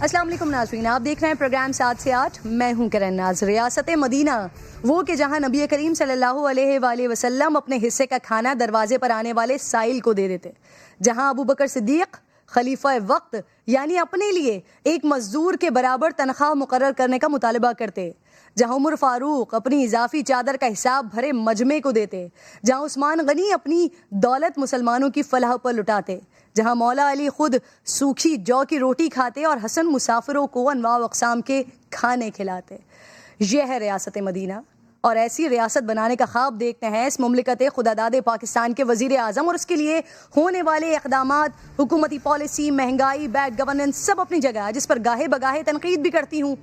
السلام علیکم ناظرین، آپ دیکھ رہے ہیں پروگرام 7 سے 8. میں ہوں کرن ناز. ریاست مدینہ وہ کہ جہاں نبی کریم صلی اللہ علیہ وآلہ وسلم اپنے حصے کا کھانا دروازے پر آنے والے سائل کو دے دیتے، جہاں ابو بکر صدیق خلیفہ وقت یعنی اپنے لیے ایک مزدور کے برابر تنخواہ مقرر کرنے کا مطالبہ کرتے، جہاں عمر فاروق اپنی اضافی چادر کا حساب بھرے مجمع کو دیتے، جہاں عثمان غنی اپنی دولت مسلمانوں کی فلاح پر لٹاتے، جہاں مولا علی خود سوکھی جو کی روٹی کھاتے اور حسن مسافروں کو انواع و اقسام کے کھانے کھلاتے. یہ ہے ریاست مدینہ، اور ایسی ریاست بنانے کا خواب دیکھتے ہیں اس مملکت خداداد پاکستان کے وزیر اعظم، اور اس کے لیے ہونے والے اقدامات، حکومتی پالیسی، مہنگائی، بیڈ گورننس سب اپنی جگہ، جس پر گاہے بگاہے تنقید بھی کرتی ہوں.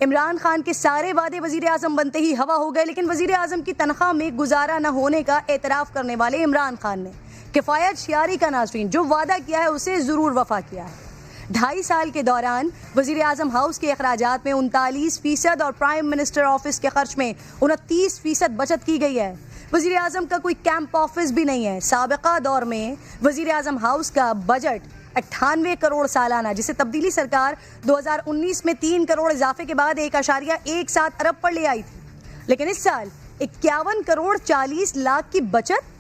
عمران خان کے سارے وعدے وزیر اعظم بنتے ہی ہوا ہو گئے، لیکن وزیر اعظم کی تنخواہ میں گزارا نہ ہونے کا اعتراف کرنے والے عمران خان نے کفایت شعاری کا ناظرین جو وعدہ کیا ہے اسے ضرور وفا کیا ہے. 2.5 سال کے دوران وزیر اعظم ہاؤس کے اخراجات میں 39% اور پرائم منسٹر آفس کے خرچ میں 29% بچت کی گئی ہے. وزیر اعظم کا کوئی کیمپ آفس بھی نہیں ہے. سابقہ دور میں وزیر اعظم ہاؤس کا بجٹ 98 کروڑ سالانہ، جسے تبدیلی سرکار 2019 میں 3 کروڑ اضافے کے بعد 1.17 ارب پر لے آئی تھی، لیکن اس سال 51 کروڑ 40 لاکھ کی بچت.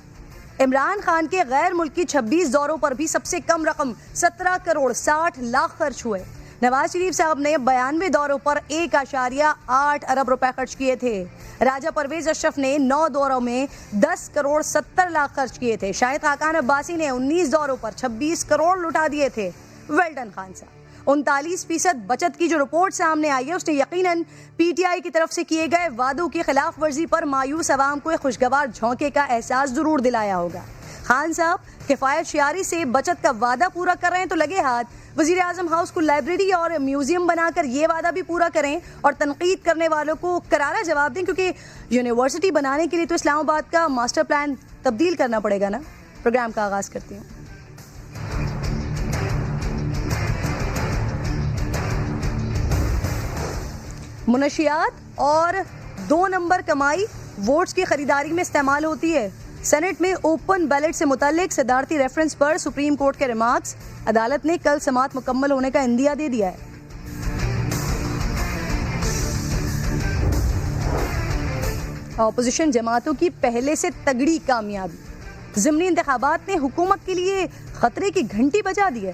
عمران خان کے غیر ملکی 26 دوروں پر بھی سب سے کم رقم 17 کروڑ 60 لاکھ خرچ ہوئے. نواز شریف صاحب نے 92 دوروں پر 1.8 ارب روپے خرچ کیے تھے. راجہ پرویز اشرف نے 9 دوروں میں 10 کروڑ 70 لاکھ خرچ کیے تھے. شاہد خاقان عباسی نے 19 دوروں پر 26 کروڑ لٹا دیے تھے. ویلڈن خان صاحب. 39% بچت کی جو رپورٹ سامنے آئی ہے اس نے یقیناً پی ٹی آئی کی طرف سے کیے گئے وعدوں کی خلاف ورزی پر مایوس عوام کو ایک خوشگوار جھونکے کا احساس ضرور دلایا ہوگا. خان صاحب کفایت شعاری سے بچت کا وعدہ پورا کر رہے ہیں تو لگے ہاتھ وزیر اعظم ہاؤس کو لائبریری اور میوزیم بنا کر یہ وعدہ بھی پورا کریں اور تنقید کرنے والوں کو کرارا جواب دیں، کیونکہ یونیورسٹی بنانے کے لیے تو اسلام آباد کا ماسٹر پلان تبدیل کرنا پڑے گا نا. پروگرام کا آغاز کرتی ہوں. منشیات اور 2 نمبر کمائی ووٹس کی خریداری میں استعمال ہوتی ہے. سینٹ میں اوپن بیلٹ سے متعلق صدارتی ریفرنس پر سپریم کورٹ کے ریمارکس. عدالت نے کل سماعت مکمل ہونے کا عندیہ دے دیا ہے. اپوزیشن جماعتوں کی پہلے سے تگڑی کامیابی. ضمنی انتخابات نے حکومت کے لیے خطرے کی گھنٹی بجا دی ہے.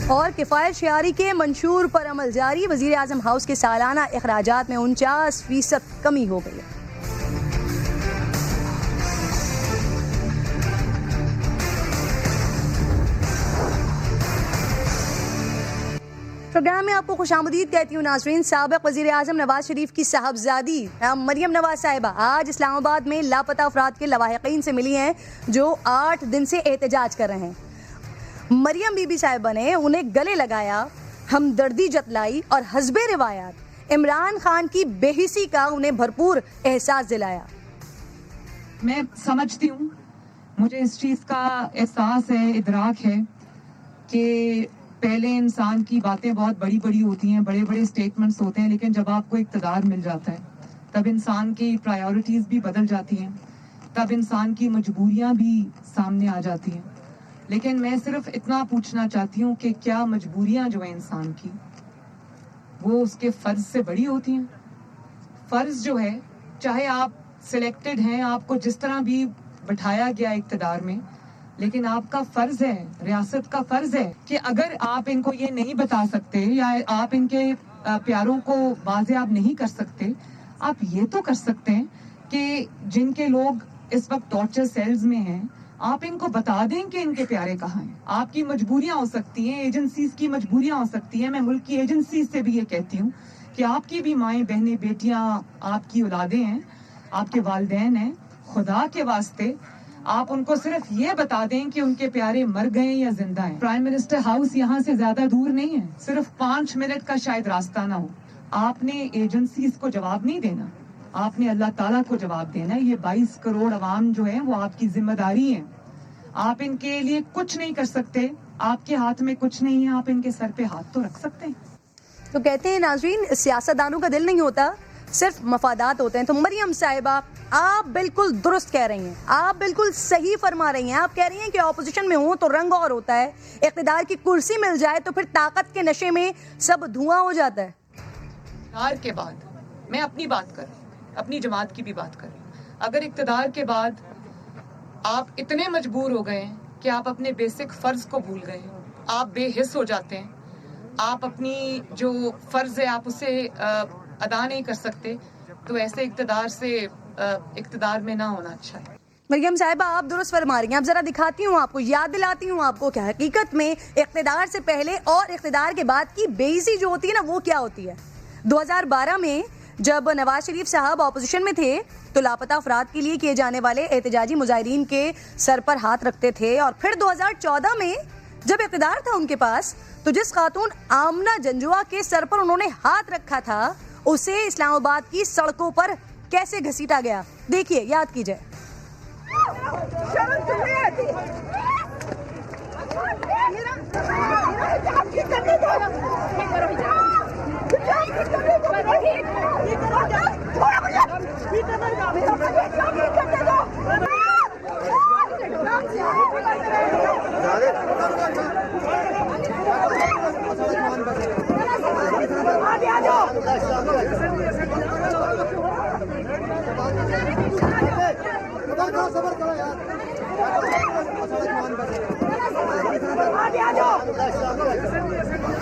اور کفایت شعاری کے منشور پر عمل جاری. وزیر اعظم ہاؤس کے سالانہ اخراجات میں 49% کمی ہو گئی ہے. پروگرام میں آپ کو خوش آمدید کہتی ہوں ناظرین. سابق وزیر اعظم نواز شریف کی صاحبزادی مریم نواز صاحبہ آج اسلام آباد میں لاپتہ افراد کے لواحقین سے ملی ہیں جو 8 دن سے احتجاج کر رہے ہیں. مریم بی بی صاحبہ نے انہیں گلے لگایا، ہمدردی جتلائی اور حسب روایات عمران خان کی بے حسی کا انہیں بھرپور احساس دلایا. میں سمجھتی ہوں، مجھے اس چیز کا احساس ہے، ادراک ہے کہ پہلے انسان کی باتیں بہت بڑی بڑی ہوتی ہیں، بڑے بڑے سٹیٹمنٹس ہوتے ہیں، لیکن جب آپ کو اقتدار مل جاتا ہے تب انسان کی پرائیورٹیز بھی بدل جاتی ہیں، تب انسان کی مجبوریاں بھی سامنے آ جاتی ہیں. لیکن میں صرف اتنا پوچھنا چاہتی ہوں کہ کیا مجبوریاں جو ہیں انسان کی وہ اس کے فرض سے بڑی ہوتی ہیں؟ فرض جو ہے، چاہے آپ سلیکٹڈ ہیں، آپ کو جس طرح بھی بٹھایا گیا اقتدار میں، لیکن آپ کا فرض ہے، ریاست کا فرض ہے کہ اگر آپ ان کو یہ نہیں بتا سکتے یا آپ ان کے پیاروں کو واضح نہیں کر سکتے، آپ یہ تو کر سکتے ہیں کہ جن کے لوگ اس وقت ٹارچر سیلز میں ہیں آپ ان کو بتا دیں کہ ان کے پیارے کہاں ہیں. آپ کی مجبوریاں ہو سکتی ہیں، ایجنسیز کی مجبوریاں ہو سکتی ہیں. میں ملک کی ایجنسیز سے بھی یہ کہتی ہوں کہ آپ کی بھی مائیں بہنیں بیٹیاں آپ کی اولادیں ہیں، آپ کے والدین ہیں. خدا کے واسطے آپ ان کو صرف یہ بتا دیں کہ ان کے پیارے مر گئے یا زندہ ہیں. پرائم منسٹر ہاؤس یہاں سے زیادہ دور نہیں ہے، صرف 5 منٹ کا شاید راستہ نہ ہو. آپ نے ایجنسیز کو جواب نہیں دینا، آپ نے اللہ تعالیٰ کو جواب دینا ہے. یہ 22 کروڑ عوام جو ہیں وہ آپ کی ذمہ داری ہیں. آپ ان کے لیے کچھ نہیں کر سکتے، آپ کے ہاتھ میں کچھ نہیں ہے، آپ ان کے سر پہ ہاتھ تو رکھ سکتے ہیں. تو کہتے ہیں ناظرین سیاستدانوں کا دل نہیں ہوتا، صرف مفادات ہوتے ہیں. تو مریم صاحبہ آپ بالکل درست کہہ رہی ہیں, آپ بالکل صحیح فرما رہی ہیں. آپ کہہ رہی ہیں کہ اپوزیشن میں ہوں تو رنگ اور ہوتا ہے, اقتدار کی کرسی مل جائے تو پھر طاقت کے نشے میں سب دھواں ہو جاتا ہے. اقتدار کے بعد میں اپنی بات کر رہی ہوں, اپنی جماعت کی بھی بات کر رہی ہوں. اگر اقتدار کے بعد آپ اتنے مجبور ہو گئے ہیں کہ آپ اپنے بیسک فرض کو بھول گئے, آپ بے حس ہو جاتے ہیں, آپ اپنی جو فرض ہے آپ اسے ادا نہیں کر سکتے, تو ایسے اقتدار سے اقتدار میں نہ ہونا اچھا ہے. مریم صاحبہ آپ درست فرما رہی ہیں. اب ذرا دکھاتی ہوں آپ کو, یاد دلاتی ہوں آپ کو کہ حقیقت میں اقتدار سے پہلے اور اقتدار کے بعد کی بے عزتی جو ہوتی ہے نا وہ کیا ہوتی ہے. 2012 میں جب نواز شریف صاحب اپوزیشن میں تھے تو لاپتہ افراد کے لیے کیے جانے والے احتجاجی مظاہرین کے سر پر ہاتھ رکھتے تھے, اور پھر 2014 میں جب اقتدار تھا ان کے پاس تو جس خاتون آمنہ جنجوا کے سر پر انہوں نے ہاتھ رکھا تھا اسے اسلام آباد کی سڑکوں پر کیسے گھسیٹا گیا, دیکھیے, یاد کیجئے.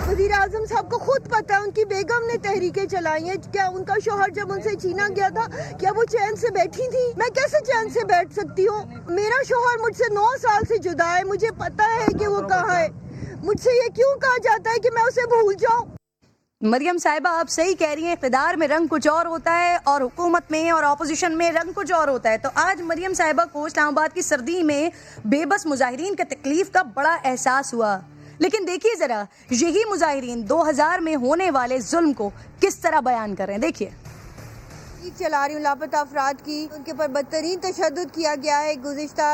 وزیر اعظم صاحب کو خود پتا ہے ان کی بیگم نے تحریکیں چلائی ہیں. کیا ان کا شوہر جب ان سے چھینا گیا تھا کیا وہ چین سے بیٹھی تھی؟ میں کیسے چین سے بیٹھ سکتی ہوں؟ میرا شوہر مجھ سے 9 سال سے جدا ہے, مجھے پتا ہے کہ وہ کہاں ہے. مجھ سے یہ کیوں کہا جاتا ہے کہ میں اسے بھول جاؤں؟ مریم صاحبہ آپ صحیح کہہ رہی ہیں, اقتدار میں رنگ کچھ اور ہوتا ہے اور حکومت میں اور اپوزیشن میں رنگ کچھ اور ہوتا ہے. تو آج مریم صاحبہ کو اسلام آباد کی سردی میں بے بس مظاہرین کے تکلیف کا بڑا احساس ہوا, لیکن دیکھیے ذرا یہی مظاہرین 2000 میں ہونے والے ظلم کو کس طرح بیان کر رہے ہیں. دیکھیے, چلا رہی ہوں لاپتہ افراد کی, ان کے اوپر بدترین تشدد کیا گیا ہے گزشتہ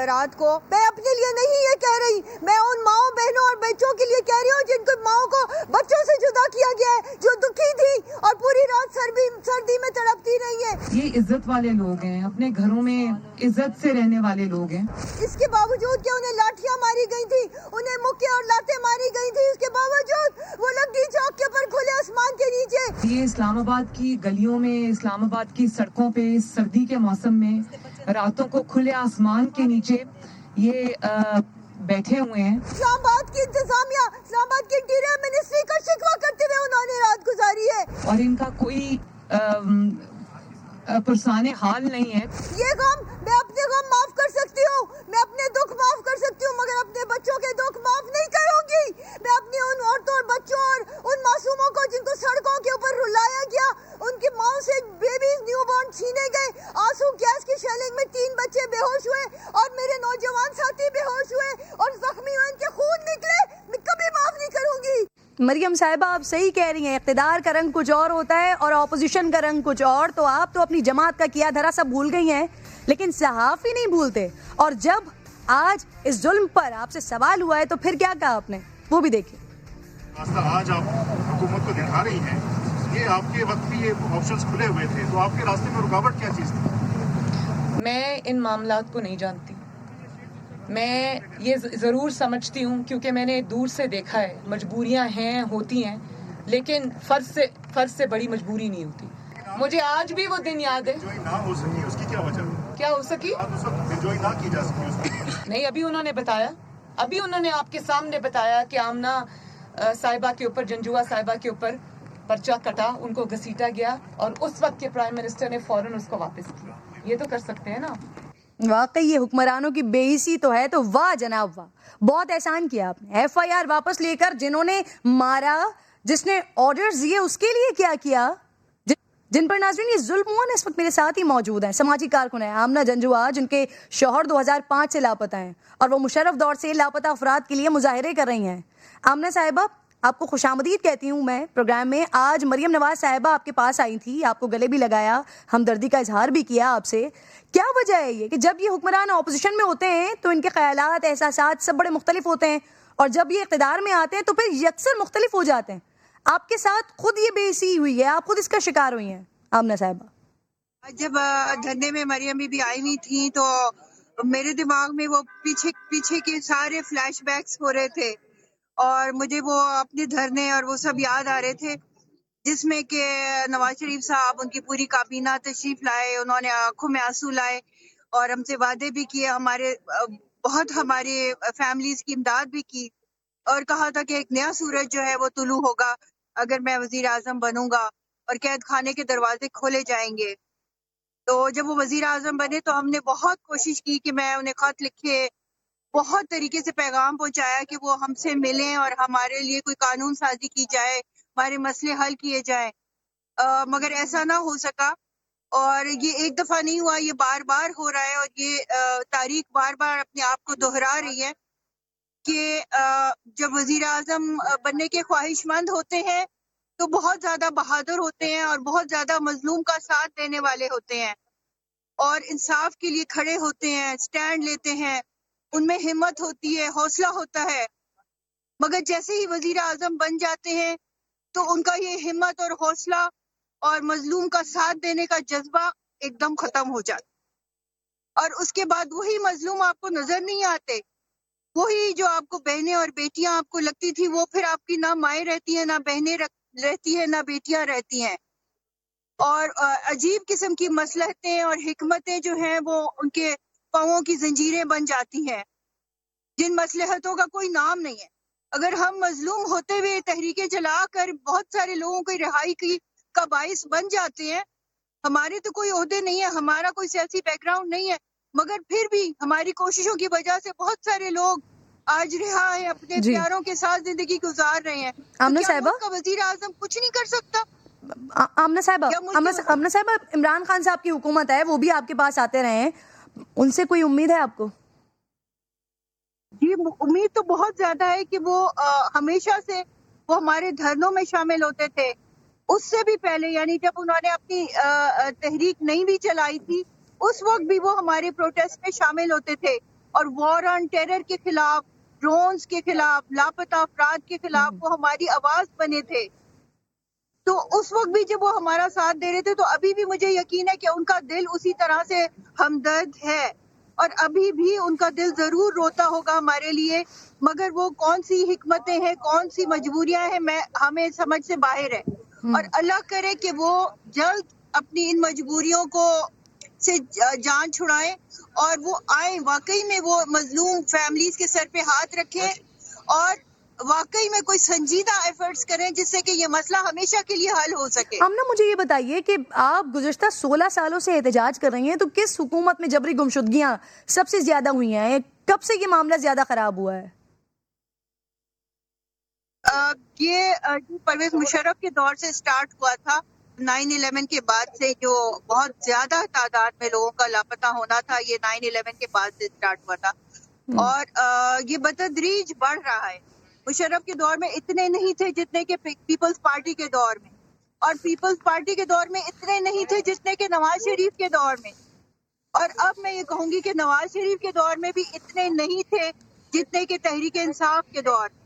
رات کو. میں اپنے لیے نہیں یہ کہہ رہی, میں ان ماؤں بہنوں اور بچوں کے لیے کہہ رہی ہوں جن کو ماؤں کو بچوں سے جدا کیا گیا ہے, جو دکھی تھی اور پوری رات سردی میں تڑپتی رہی ہیں. یہ عزت والے لوگ ہیں, اپنے گھروں میں عزت سے رہنے والے لوگ ہیں. اس کے باوجود کہ انہیں لاٹھیاں ماری گئی تھی, انہیں مکے اور لاتیں ماری گئی تھی, اس کے باوجود وہ لگی چوک کے اوپر کھلے آسمان کے نیچے. یہ اسلام آباد کی گلیوں میں, اسلام آباد کی سڑکوں پہ سردی کے موسم میں راتوں کو کھلے آسمان کے نیچے یہ بیٹھے ہوئے ہیں. اسلام آباد کی انتظامیہ, اسلام آباد کی انٹیریئر منسٹری کا شکوہ کرتے ہوئے انہوں نے رات گزاری ہے, اور ان کا کوئی پرسان حال نہیں ہے. یہ غم میں اپنے غم معاف کر سکتی ہوں, میں اپنے دکھ معاف کر سکتی ہوں, مگر اپنے بچوں کے دکھ معاف نہیں کروں گی. میں اپنی ان عورتوں اور بچوں اور ان معصوموں کو جن کو سڑکوں کے اوپر رلایا گیا, ان کی ماں سے بیبیز نیو بورن چھینے گئے, آنسو گیس کی شیلنگ میں 3 بچے بے ہوش ہوئے اور میرے نوجوان ساتھی بے ہوش ہوئے اور زخمی ہوئے, ان کے خون نکلے, میں کبھی معاف نہیں کروں گی. مریم صاحبہ آپ صحیح کہہ رہی ہیں, اقتدار کا رنگ کچھ اور ہوتا ہے اور اپوزیشن کا رنگ کچھ اور. تو آپ تو اپنی جماعت کا کیا دھرا سب بھول گئی ہیں, لیکن صحافی نہیں بھولتے. اور جب آج اس ظلم پر آپ سے سوال ہوا ہے تو پھر کیا کہا آپ نے, وہ بھی دیکھیے. راستہ آج آپ حکومت کو دکھا رہی ہیں, یہ آپ کے وقت بھی یہ آپشنز کھلے ہوئے تھے, تو آپ کے راستے میں رکاوٹ کیا چیز تھی؟ میں ان معاملات کو نہیں جانتی. میں یہ ضرور سمجھتی ہوں کیونکہ میں نے دور سے دیکھا ہے, مجبوریاں ہیں, ہوتی ہیں, لیکن فرض سے بڑی مجبوری نہیں ہوتی. مجھے آج بھی وہ دن یاد ہے. انجوائے نہ ہو سکی اس کی کیا وجہ؟ کیا ہو سکی؟ اس وقت انجوائے نہ کی جا سکی اس کی. نہیں, ابھی انہوں نے بتایا, ابھی انہوں نے آپ کے سامنے بتایا کہ آمنہ صاحبہ کے اوپر, جنجوا صاحبہ کے اوپر پرچہ کٹا, ان کو گھسیٹا گیا اور اس وقت کے پرائم منسٹر نے فوراً اس کو واپس کیا. یہ تو کر سکتے ہیں نا. واقعی یہ حکمرانوں کی بے حسی تو ہے, تو واہ جناب واہ, بہت احسان کیا آپ نے. FIR واپس لے کر جنہوں نے مارا, جس نے آرڈرز دیے اس کے لیے کیا کیا, جن پر ناظرین یہ ظلم ہوا نا, اس وقت میرے ساتھ ہی موجود ہیں. سماجی کارکن ہیں آمنہ جنجوا, جن کے شوہر 2005 سے لاپتہ ہیں اور وہ مشرف دور سے لاپتہ افراد کے لیے مظاہرے کر رہی ہیں. آمنہ صاحبہ آپ کو خوش آمدید کہتی ہوں میں پروگرام میں. آج مریم نواز صاحبہ آپ کے پاس آئی تھی, آپ کو گلے بھی لگایا, ہمدردی کا اظہار بھی کیا آپ سے. کیا وجہ ہے یہ کہ جب یہ حکمران اپوزیشن میں ہوتے ہیں تو ان کے خیالات, احساسات سب بڑے مختلف ہوتے ہیں, اور جب یہ اقتدار میں آتے ہیں تو پھر یکسر مختلف ہو جاتے ہیں؟ آپ کے ساتھ خود یہ بے حسی ہوئی ہے, آپ خود اس کا شکار ہوئی ہیں آمنہ صاحبہ. جب دھرنے میں مریم بی بی آئی ہوئی تھیں تو میرے دماغ میں وہ پیچھے کے سارے فلیش بیکس ہو رہے تھے اور مجھے وہ اپنے دھرنے اور وہ سب یاد آ رہے تھے، جس میں کہ نواز شریف صاحب ان کی پوری کابینہ تشریف لائے، انہوں نے آنکھوں میں آنسو لائے اور ہم سے وعدے بھی کیے، ہماری فیملیز کی امداد بھی کی اور کہا تھا کہ ایک نیا سورج جو ہے وہ طلوع ہوگا اگر میں وزیر اعظم بنوں گا اور قید خانے کے دروازے کھولے جائیں گے۔ تو جب وہ وزیر اعظم بنے تو ہم نے بہت کوشش کی کہ میں انہیں خط لکھے، بہت طریقے سے پیغام پہنچایا کہ وہ ہم سے ملیں اور ہمارے لیے کوئی قانون سازی کی جائے، ہمارے مسئلے حل کیے جائیں، مگر ایسا نہ ہو سکا اور یہ ایک دفعہ نہیں ہوا، یہ بار بار ہو رہا ہے اور یہ تاریخ بار بار اپنے آپ کو دہرا رہی ہے کہ جب وزیر اعظم بننے کے خواہش مند ہوتے ہیں تو بہت زیادہ بہادر ہوتے ہیں اور بہت زیادہ مظلوم کا ساتھ دینے والے ہوتے ہیں اور انصاف کے لیے کھڑے ہوتے ہیں، سٹینڈ لیتے ہیں، ان میں ہمت ہوتی ہے، حوصلہ ہوتا ہے، مگر جیسے ہی وزیر اعظم بن جاتے ہیں تو ان کا یہ ہمت اور حوصلہ اور مظلوم کا ساتھ دینے کا جذبہ ایک دم ختم ہو جاتا اور اس کے بعد وہی مظلوم آپ کو نظر نہیں آتے، وہی جو آپ کو بہنیں اور بیٹیاں آپ کو لگتی تھی وہ پھر آپ کی نہ مائیں رہتی ہیں، نہ بہنیں رہتی ہیں، نہ بیٹیاں رہتی ہیں اور عجیب قسم کی مصلحتیں اور حکمتیں جو ہیں وہ ان کے پاؤں کی زنجیریں بن جاتی ہیں، جن مصلحتوں کا کوئی نام نہیں ہے۔ اگر ہم مظلوم ہوتے ہوئے تحریکیں چلا کر بہت سارے لوگوں کی رہائی کا باعث بن جاتے ہیں، ہمارے تو کوئی عہدے نہیں ہے، ہمارا کوئی سیاسی بیک گراؤنڈ نہیں ہے، مگر پھر بھی ہماری کوششوں کی وجہ سے بہت سارے لوگ آج رہا ہیں، اپنے جی پیاروں کے ساتھ زندگی گزار رہے ہیں، تو آمنہ کیا صاحبہ، ملک کا وزیر اعظم کچھ نہیں کر سکتا؟ آمنہ صاحبہ، کیا ملک کے آمنہ صاحبہ، عمران خان صاحب کی حکومت ہے، وہ بھی آپ کے پاس آتے رہے ہیں، ان سے کوئی امید ہے آپ کو؟ جی امید تو بہت زیادہ ہے کہ وہ ہمیشہ سے وہ ہمارے دھرنوں میں شامل ہوتے تھے، اس سے بھی پہلے یعنی جب انہوں نے اپنی تحریک نہیں بھی چلائی تھی اس وقت بھی وہ ہمارے پروٹیسٹ میں شامل ہوتے تھے اور وار آن ٹیرر کے خلاف، ڈرونز کے خلاف، لاپتہ افراد کے خلاف وہ ہماری آواز بنے تھے۔ تو اس وقت بھی جب وہ ہمارا ساتھ دے رہے تھے تو ابھی بھی مجھے یقین ہے کہ ان کا دل اسی طرح سے ہمدرد ہے اور ابھی بھی ان کا دل ضرور روتا ہوگا ہمارے لیے، مگر وہ کون سی حکمتیں ہیں، کون سی مجبوریاں ہیں، ہمیں سمجھ سے باہر ہے اور اللہ کرے کہ وہ جلد اپنی ان مجبوریوں کو سے جان چھڑائیں اور وہ آئیں، واقعی میں وہ مظلوم فیملیز کے سر پہ ہاتھ رکھیں اور واقعی میں کوئی سنجیدہ ایفرٹس کریں جس سے کہ یہ مسئلہ ہمیشہ کے لیے حل ہو سکے۔ آمنہ مجھے یہ بتائیے کہ آپ گزشتہ 16 سالوں سے احتجاج کر رہی ہیں، تو کس حکومت میں جبری گمشدگیاں سب سے زیادہ ہوئی ہیں؟ کب سے یہ معاملہ زیادہ خراب ہوا ہے؟ یہ پرویز مشرف کے دور سے سٹارٹ ہوا تھا، 9/11 کے بعد سے جو بہت زیادہ تعداد میں لوگوں کا لاپتہ ہونا تھا، یہ 9/11 کے بعد سے سٹارٹ ہوا تھا اور یہ بتدریج بڑھ رہا ہے۔ مشرف کے دور میں اتنے نہیں تھے جتنے کہ پیپلز پارٹی کے دور میں، اور پیپلز پارٹی کے دور میں اتنے نہیں تھے جتنے کہ نواز شریف کے دور میں، اور اب میں یہ کہوں گی کہ نواز شریف کے دور میں بھی اتنے نہیں تھے جتنے کہ تحریک انصاف کے دور میں۔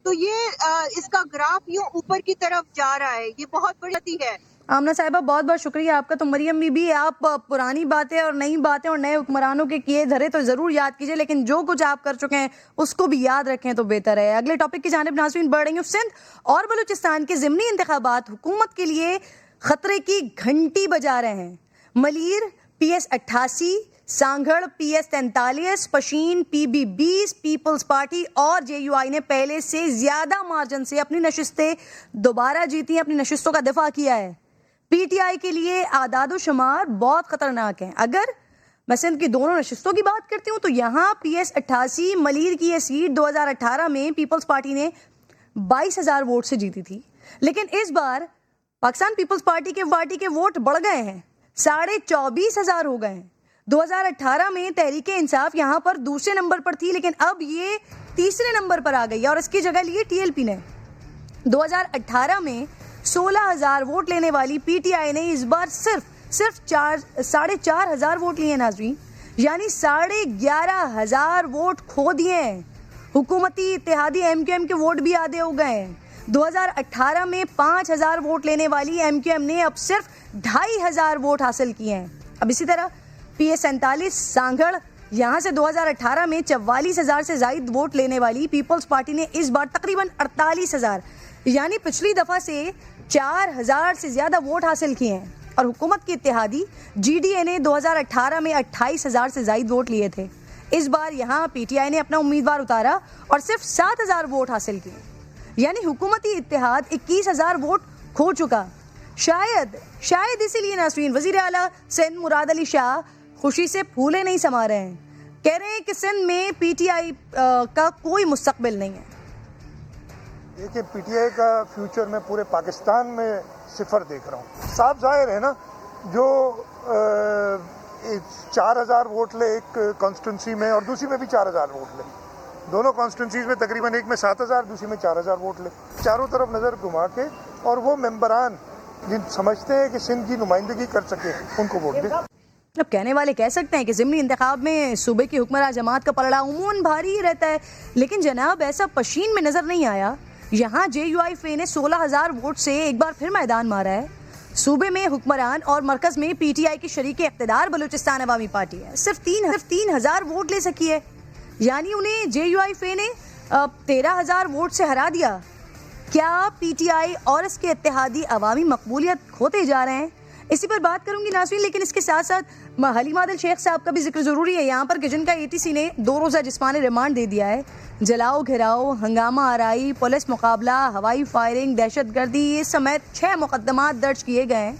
تو یہ اس کا گراف یوں اوپر کی طرف جا رہا ہے، یہ بہت بڑی ہے۔ آمنہ صاحبہ بہت بہت شکریہ آپ کا۔ تو مریم بی بی، آپ پرانی باتیں اور نئی باتیں اور نئے حکمرانوں کے کیے دھرے تو ضرور یاد کیجئے، لیکن جو کچھ آپ کر چکے ہیں اس کو بھی یاد رکھیں تو بہتر ہے۔ اگلے ٹاپک کی جانب ناظرین بڑھ رہی ہوں۔ سندھ اور بلوچستان کے ضمنی انتخابات حکومت کے لیے خطرے کی گھنٹی بجا رہے ہیں۔ Malir PS 88، Sanghar PS 43، Pishin PB 20، Peoples Party اور JUI نے پہلے سے زیادہ مارجن سے اپنی نشستیں دوبارہ جیتی ہیں، اپنی نشستوں کا دفاع کیا ہے۔ PTI کے لیے اعداد و شمار بہت خطرناک ہیں۔ اگر میں سندھ کی دونوں نشستوں کی بات کرتی ہوں تو یہاں PS 88 ملیر کی یہ سیٹ 2018 میں پیپلز پارٹی نے 22,000 ووٹ سے جیتی تھی، لیکن اس بار پاکستان پیپلز پارٹی کے ووٹ بڑھ گئے ہیں، 24,500 ہو گئے ہیں۔ 2018 میں تحریک انصاف یہاں پر دوسرے نمبر پر تھی، لیکن اب یہ تیسرے نمبر پر آ گئی ہے اور اس کی جگہ لیے TLP نے۔ 2018 میں 16,000 ووٹ لینے والی PTI نے اس بار صرف 4,500 ووٹ لیے ناظرین، یعنی 11,500 ووٹ کھو دیے ہیں۔ حکومتی اتحادی MQM کے ووٹ بھی آدھے ہو گئے ہیں۔ 2018 میں 5000 ووٹ لینے والی ایم کیو ایم نے اب صرف 2500 ووٹ حاصل کیے ہیں. اب اسی طرح پی اے 47 سانگھڑ، یہاں سے 2018 میں 44,000 سے زائد ووٹ لینے والی پیپلز پارٹی نے اس بار تقریباً 48,000 یعنی پچھلی دفعہ سے 4,000 سے زیادہ ووٹ حاصل کیے ہیں. اور حکومت کی اتحادی جی ڈی اے نے 2018 میں 28,000 سے زائد ووٹ لیے تھے. اس بار یہاں پی ٹی آئی نے اپنا امیدوار اتارا اور صرف 7,000 ووٹ حاصل کیے، یعنی حکومتی اتحاد 21,000 ووٹ کھو چکا. شاید اسی لیے ناظرین وزیر اعلیٰ سندھ مراد علی شاہ خوشی سے پھولے نہیں سما رہے ہیں. کہہ رہے ہیں کہ سندھ میں پی ٹی آئی کا کوئی مستقبل نہیں ہے. دیکھیں، پی ٹی آئی کا فیوچر میں پورے پاکستان میں صفر دیکھ رہا ہوں. صاف ظاہر ہے نا، جو 4,000 ووٹ لے ایک کانسٹیٹوئنسی میں اور دوسری میں بھی 4,000 ووٹ لے، دونوں کانسٹیٹوئنسیز میں تقریباً ایک میں 7,000 دوسری میں 4,000 ووٹ لے، چاروں طرف نظر گھما کے اور وہ ممبران جن سمجھتے ہیں کہ سندھ کی نمائندگی کر سکے ان کو ووٹ دیں. اب کہنے والے کہہ سکتے ہیں کہ ضمنی انتخاب میں صوبے کی حکمراں جماعت کا پلڑا عموماً بھاری ہی رہتا ہے، لیکن جناب ایسا پشین میں نظر نہیں آیا. یہاں جے یو آئی فے نے 16,000 ووٹ سے ایک بار پھر میدان مارا ہے. صوبے میں حکمران اور مرکز میں پی ٹی آئی کی شریک اقتدار بلوچستان عوامی پارٹی ہے، صرف 3,000 ووٹ لے سکی ہے، یعنی انہیں جے یو آئی فے نے 13,000 ووٹ سے ہرا دیا. کیا پی ٹی آئی اور اس کے اتحادی عوامی مقبولیت کھوتے جا رہے ہیں؟ اسی پر بات کروں گی ناظرین، لیکن اس کے ساتھ ساتھ حلیم عادل شیخ صاحب کا بھی ذکر ضروری ہے یہاں پر کہ جن کا اے ٹی سی نے 2 روزہ جسمانی ریمانڈ دے دیا ہے. جلاؤ گھراؤ، ہنگامہ آرائی، پولیس مقابلہ، ہوائی فائرنگ، دہشت گردی سمیت 6 مقدمات درج کیے گئے ہیں،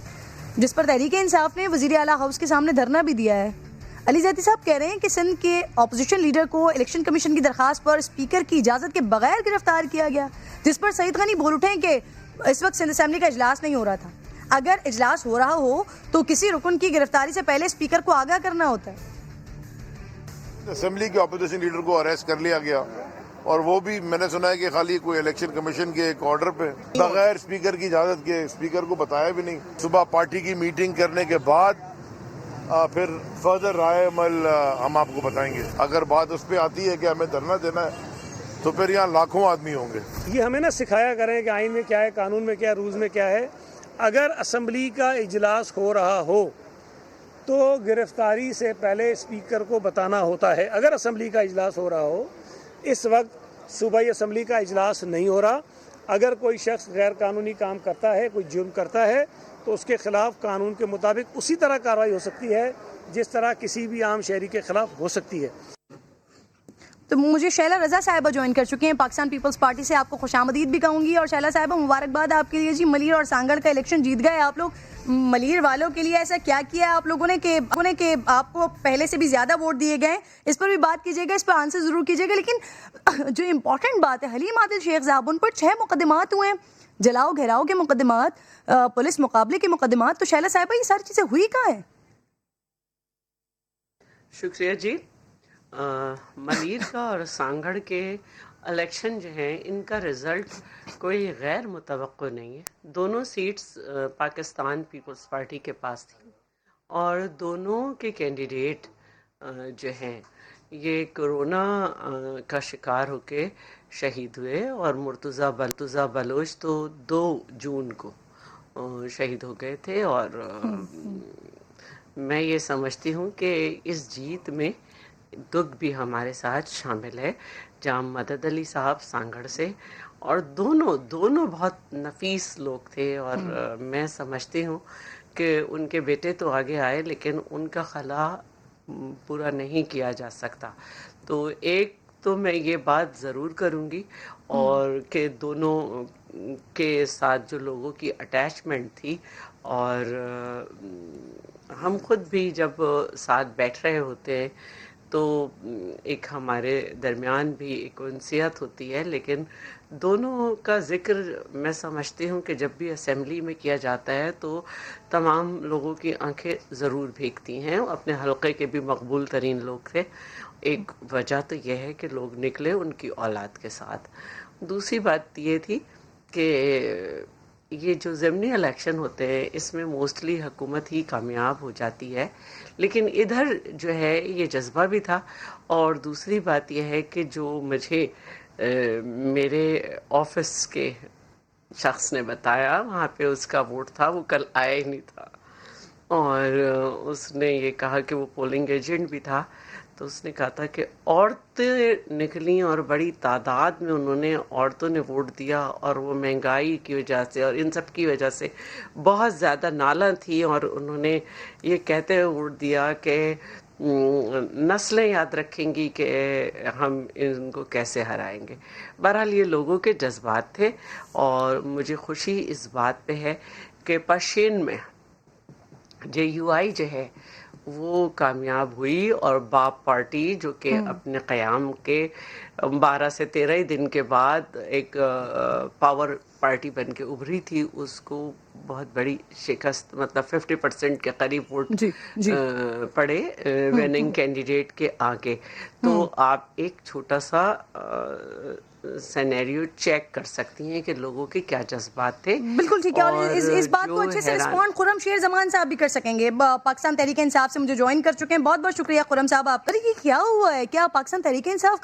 جس پر تحریک انصاف نے وزیر اعلیٰ ہاؤس کے سامنے دھرنا بھی دیا ہے. علی زیدی صاحب کہہ رہے ہیں کہ سندھ کے اپوزیشن لیڈر کو الیکشن کمیشن کی درخواست پر اسپیکر کی اجازت کے بغیر گرفتار کیا گیا، جس پر سعید غنی بول اٹھے کہ اس وقت سندھ اسمبلی کا اجلاس نہیں ہو رہا تھا. اگر اجلاس ہو رہا ہو تو کسی رکن کی گرفتاری سے پہلے اسپیکر کو آگاہ کرنا ہوتا ہے. اسمبلی کے اپوزیشن لیڈر کو اریسٹ کر لیا گیا، اور وہ بھی میں نے سنا ہے کہ خالی کوئی الیکشن کمیشن کے ایک آرڈر پہ، بغیر اسپیکر کی اجازت کے. اسپیکر کو بتایا بھی نہیں. صبح پارٹی کی میٹنگ کرنے کے بعد پھر فردر رائے عمل ہم آپ کو بتائیں گے. اگر بات اس پہ آتی ہے کہ ہمیں دھرنا دینا ہے تو پھر یہاں لاکھوں آدمی ہوں گے. یہ ہمیں نہ سکھایا کریں کہ آئین میں کیا ہے، قانون میں کیا ہے، رولز میں کیا ہے. اگر اسمبلی کا اجلاس ہو رہا ہو تو گرفتاری سے پہلے اسپیکر کو بتانا ہوتا ہے. اگر اسمبلی کا اجلاس ہو رہا ہو، اس وقت صوبائی اسمبلی کا اجلاس نہیں ہو رہا، اگر کوئی شخص غیر قانونی کام کرتا ہے، کوئی جرم کرتا ہے، تو اس کے خلاف قانون کے مطابق اسی طرح کارروائی ہو سکتی ہے جس طرح کسی بھی عام شہری کے خلاف ہو سکتی ہے. تو مجھے شیلا رضا صاحبہ جوائن کر چکی ہیں پاکستان پیپلز پارٹی سے. آپ کو خوش آمدید بھی کہوں گی. اور شیلا صاحبہ مبارکباد آپ کے لیے جی، ملیر اور سانگڑ کا الیکشن جیت گئے آپ لوگ. ملیر والوں کے لیے ایسا کیا کیا ہے آپ لوگوں نے کہ آپ کو پہلے سے بھی زیادہ ووٹ دیے گئے؟ اس پر بھی بات کیجیے گا، اس پر آنسر ضرور کیجیے گا. لیکن جو امپورٹنٹ بات ہے، حلیم عادل شیخ صاحب، ان پر 6 مقدمات ہوئے ہیں، جلاؤ گھیراؤ کے مقدمات، پولیس مقابلے کے مقدمات. تو شیلا صاحبہ یہ ساری چیزیں ہوئی کہاں ہیں؟ شکریہ جی. ملیر کا اور سانگڑ کے الیکشن جو ہیں، ان کا رزلٹ کوئی غیر متوقع نہیں ہے. دونوں سیٹس پاکستان پیپلز پارٹی کے پاس تھیں، اور دونوں کے کینڈیڈیٹ جو ہیں یہ کرونا کا شکار ہو کے شہید ہوئے. اور مرتضیٰ بلوچ تو 2 جون کو شہید ہو گئے تھے. اور میں یہ سمجھتی ہوں کہ اس جیت میں دکھ بھی ہمارے ساتھ شامل ہے. جام مدد علی صاحب سانگڑ سے، اور دونوں بہت نفیس لوگ تھے. اور میں سمجھتی ہوں کہ ان کے بیٹے تو آگے آئے، لیکن ان کا خلا پورا نہیں کیا جا سکتا. تو ایک تو میں یہ بات ضرور کروں گی، اور کہ دونوں کے ساتھ جو لوگوں کی اٹیچمنٹ تھی، اور ہم خود بھی جب ساتھ بیٹھ رہے ہوتے ہیں تو ایک ہمارے درمیان بھی ایک انسیت ہوتی ہے. لیکن دونوں کا ذکر میں سمجھتی ہوں کہ جب بھی اسمبلی میں کیا جاتا ہے تو تمام لوگوں کی آنکھیں ضرور بھیگتی ہیں. اپنے حلقے کے بھی مقبول ترین لوگ تھے. ایک وجہ تو یہ ہے کہ لوگ نکلے ان کی اولاد کے ساتھ. دوسری بات یہ تھی کہ یہ جو ضمنی الیکشن ہوتے ہیں اس میں موسٹلی حکومت ہی کامیاب ہو جاتی ہے، لیکن ادھر جو ہے یہ جذبہ بھی تھا. اور دوسری بات یہ ہے کہ جو مجھے میرے آفس کے شخص نے بتایا وہاں پہ اس کا ووٹ تھا، وہ کل آیا ہی نہیں تھا، اور اس نے یہ کہا کہ وہ پولنگ ایجنٹ بھی تھا، تو اس نے کہا تھا کہ عورتیں نکلیں اور بڑی تعداد میں انہوں نے عورتوں نے ووٹ دیا، اور وہ مہنگائی کی وجہ سے اور ان سب کی وجہ سے بہت زیادہ نالاں تھی، اور انہوں نے یہ کہتے ہوئے ووٹ دیا کہ نسلیں یاد رکھیں گی کہ ہم ان کو کیسے ہرائیں گے۔ بہرحال یہ لوگوں کے جذبات تھے، اور مجھے خوشی اس بات پہ ہے کہ پشین میں JUI جو ہے وہ کامیاب ہوئی، اور باپ پارٹی جو کہ اپنے قیام کے 12 سے 13 دن کے بعد ایک پاور پارٹی بن کے ابھری تھی، اس کو بہت بڑی شکست، مطلب 50% کے قریب ووٹ پڑے وننگ کینڈیڈیٹ کے آگے۔ تو آپ ایک چھوٹا سا سینیریو چیک کر سکتی ہیں کہ لوگوں کے کیا جذبات تھے۔ بالکل ٹھیک ہے، اور اس بات کو اچھے سے رسپونڈ خرم شیر زمان صاحب بھی کر سکیں گے، پاکستان تحریک انصاف سے مجھے جوائن کر چکے ہیں۔ بہت بہت شکریہ خرم صاحب آپ کا۔ یہ کیا ہوا ہے؟ کیا پاکستان تحریک انصاف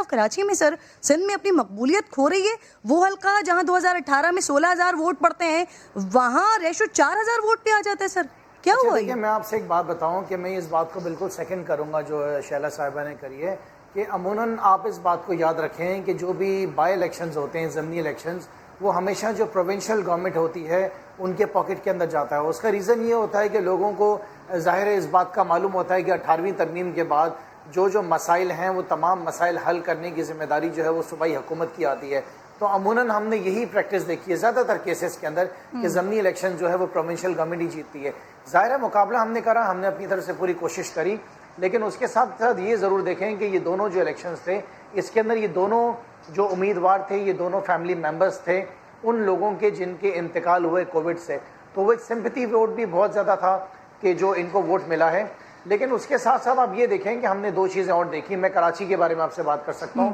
کراچی میں سر سندھ میں اپنی مقبولیت کھو رہی ہے؟ وہ حلقہ جہاں 2018 میں 16,000 ووٹ پڑتے ہیں، وہاں ریشو 4,000 ووٹ پہ آ جاتا ہے سر، کیا ہوا ہے؟ میں آپ سے ایک بات بتاؤں کہ میں اس بات کو بالکل سیکنڈ کروں گا جو شیلا صاحبہ نے کری ہے، کہ عموماً آپ اس بات کو یاد رکھیں کہ جو بھی بائی الیکشنز ہوتے ہیں، ضمنی الیکشنز، وہ ہمیشہ جو پروونشل گورنمنٹ ہوتی ہے ان کے پاکٹ کے اندر جاتا ہے۔ اس کا ریزن یہ ہوتا ہے کہ لوگوں کو ظاہر ہے اس بات کا معلوم ہوتا ہے کہ 18ویں ترمیم کے بعد جو مسائل ہیں وہ تمام مسائل حل کرنے کی ذمہ داری جو ہے وہ صوبائی حکومت کی آتی ہے۔ تو عموماً ہم نے یہی پریکٹس دیکھی ہے زیادہ تر کیسز کے اندر کہ ضمنی الیکشن جو ہے وہ پروونشل گورنمنٹ ہی جیتتی ہے۔ ظاہر ہے مقابلہ ہم نے کرا، ہم نے اپنی طرف سے پوری کوشش کری، لیکن اس کے ساتھ ساتھ یہ ضرور دیکھیں کہ یہ دونوں جو الیکشنز تھے اس کے اندر یہ دونوں جو امیدوار تھے، یہ دونوں فیملی ممبرز تھے ان لوگوں کے جن کے انتقال ہوئے کووڈ سے، تو وہ سمپتھی ووٹ بھی بہت زیادہ تھا کہ جو ان کو ووٹ ملا ہے۔ لیکن اس کے ساتھ ساتھ آپ یہ دیکھیں کہ ہم نے دو چیزیں اور دیکھی، میں کراچی کے بارے میں آپ سے بات کر سکتا ہوں،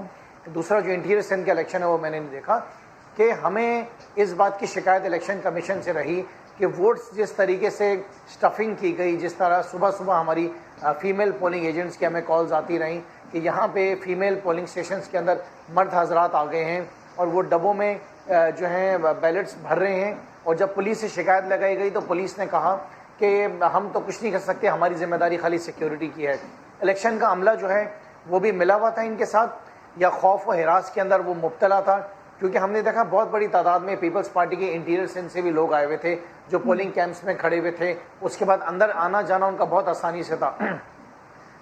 دوسرا جو انٹیریئر سندھ کا الیکشن ہے وہ میں نے نہیں دیکھا، کہ ہمیں اس بات کی شکایت الیکشن کمیشن سے رہی کہ ووٹس جس طریقے سے سٹفنگ کی گئی، جس طرح صبح صبح ہماری فیمیل پولنگ ایجنٹس کے ہمیں کالز آتی رہیں کہ یہاں پہ فیمیل پولنگ سٹیشنز کے اندر مرد حضرات آ گئے ہیں اور وہ ڈبوں میں جو ہیں بیلٹس بھر رہے ہیں، اور جب پولیس سے شکایت لگائی گئی تو پولیس نے کہا کہ ہم تو کچھ نہیں کر سکتے، ہماری ذمہ داری خالی سیکیورٹی کی ہے۔ الیکشن کا عملہ جو ہے وہ بھی ملا ہوا تھا ان کے ساتھ، یا خوف و ہراس کے اندر وہ مبتلا تھا، کیونکہ ہم نے دیکھا بہت بڑی تعداد میں پیپلز پارٹی کے انٹیریئر سندھ سے بھی لوگ آئے ہوئے تھے جو پولنگ کیمپس میں کھڑے ہوئے تھے، اس کے بعد اندر آنا جانا ان کا بہت آسانی سے تھا،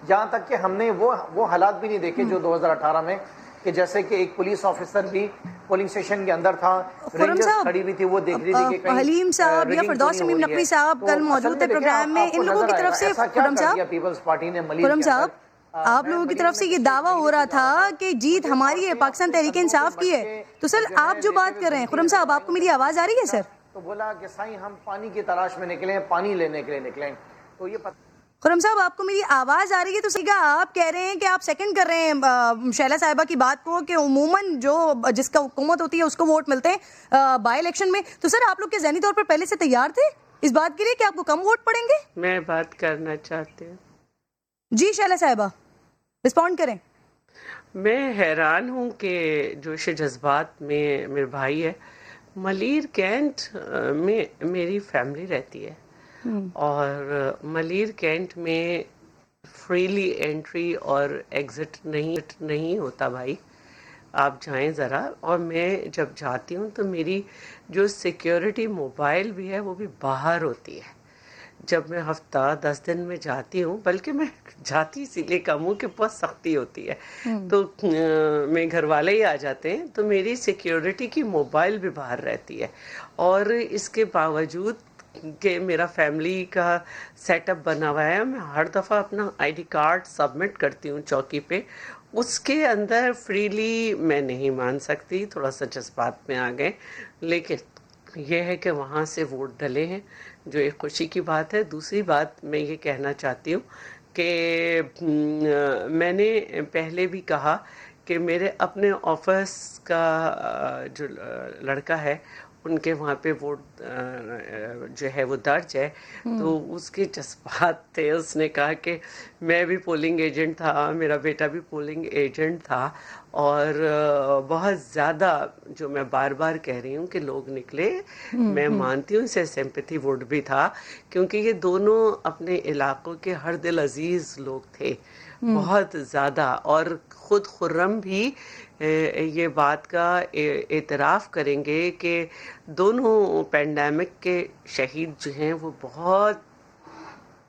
جہاں تک کہ ہم نے وہ حالات بھی نہیں دیکھے جو 2018 میں، کہ جیسے کہ ایک پولیس آفیسر بھی پولنگ اسٹیشن کے اندر تھا، رینجرز کھڑی ہوئی تھی، وہ دیکھ رہی تھی کہ حلیم صاحب یا فردوس شمیم نقوی صاحب کل موجود تھے پروگرام میں، ان لوگوں کی طرف سے خرم صاحب آپ لوگوں کی طرف سے یہ دعویٰ ہو رہا تھا کہ جیت ہماری ہے، پاکستان تحریک انصاف کی ہے، تو سر آپ جو بات کر رہے ہیں خرم صاحب، آپ کو میری آواز آ رہی ہے سر؟ تو بولا کہ سائیں ہم پانی کی تلاش میں نکلے ہیں، پانی لینے کے لیے نکلے، تو یہ خرم صاحب آپ کو میری آواز آ رہی ہے؟ تو سیگا آپ کہہ رہے ہیں کہ آپ سیکنڈ کر رہے ہیں شیلا صاحبہ کی بات کو کہ عموماً جو جس کا حکومت ہوتی ہے اس کو ووٹ ملتے ہیں بائی الیکشن میں، تو سر آپ لوگ کے ذہنی طور پر پہلے سے تیار تھے اس بات کے لیے کہ آپ کو کم ووٹ پڑیں گے؟ میں بات کرنا چاہتی ہوں۔ جی شیلا صاحبہ رسپونڈ کریں۔ میں حیران ہوں کہ جوش جذبات میں میرے بھائی ہے، ملیر کینٹ میں میری فیملی رہتی ہے، اور ملیر کینٹ میں فریلی انٹری اور ایگزٹ نہیں ہوتا بھائی، آپ جائیں ذرا، اور میں جب جاتی ہوں تو میری جو سیکیورٹی موبائل بھی ہے وہ بھی باہر ہوتی ہے۔ جب میں ہفتہ 10 دن میں جاتی ہوں، بلکہ میں جاتی اسی لیے کم ہوں کہ بہت سختی ہوتی ہے، تو میرے گھر والے ہی آ جاتے ہیں، تو میری سیکیورٹی کی موبائل بھی باہر رہتی ہے، اور اس کے باوجود کہ میرا فیملی کا سیٹ اپ بنا ہوا ہے، میں ہر دفعہ اپنا ID کارڈ سبمٹ کرتی ہوں چوکی پہ، اس کے اندر فریلی میں نہیں مان سکتی، تھوڑا سا جذبات میں آ گئے، لیکن یہ ہے کہ وہاں سے ووٹ ڈلے ہیں، جو ایک خوشی کی بات ہے۔ دوسری بات میں یہ کہنا چاہتی ہوں کہ میں نے پہلے بھی کہا کہ میرے اپنے آفس کا جو لڑکا ہے ان کے وہاں پہ ووٹ جو ہے وہ درج ہے، تو اس کے جذبات تھے. اس نے کہا کہ میں بھی پولنگ ایجنٹ تھا، میرا بیٹا بھی پولنگ ایجنٹ تھا، اور بہت زیادہ جو میں بار بار کہہ رہی ہوں کہ لوگ نکلے. میں مانتی ہوں اسے سمپتھی ووٹ بھی تھا، کیونکہ یہ دونوں اپنے علاقوں کے ہر دل عزیز لوگ تھے بہت زیادہ. اور خود خرم بھی یہ بات کا اعتراف کریں گے کہ دونوں پینڈیمک کے شہید جو ہیں وہ بہت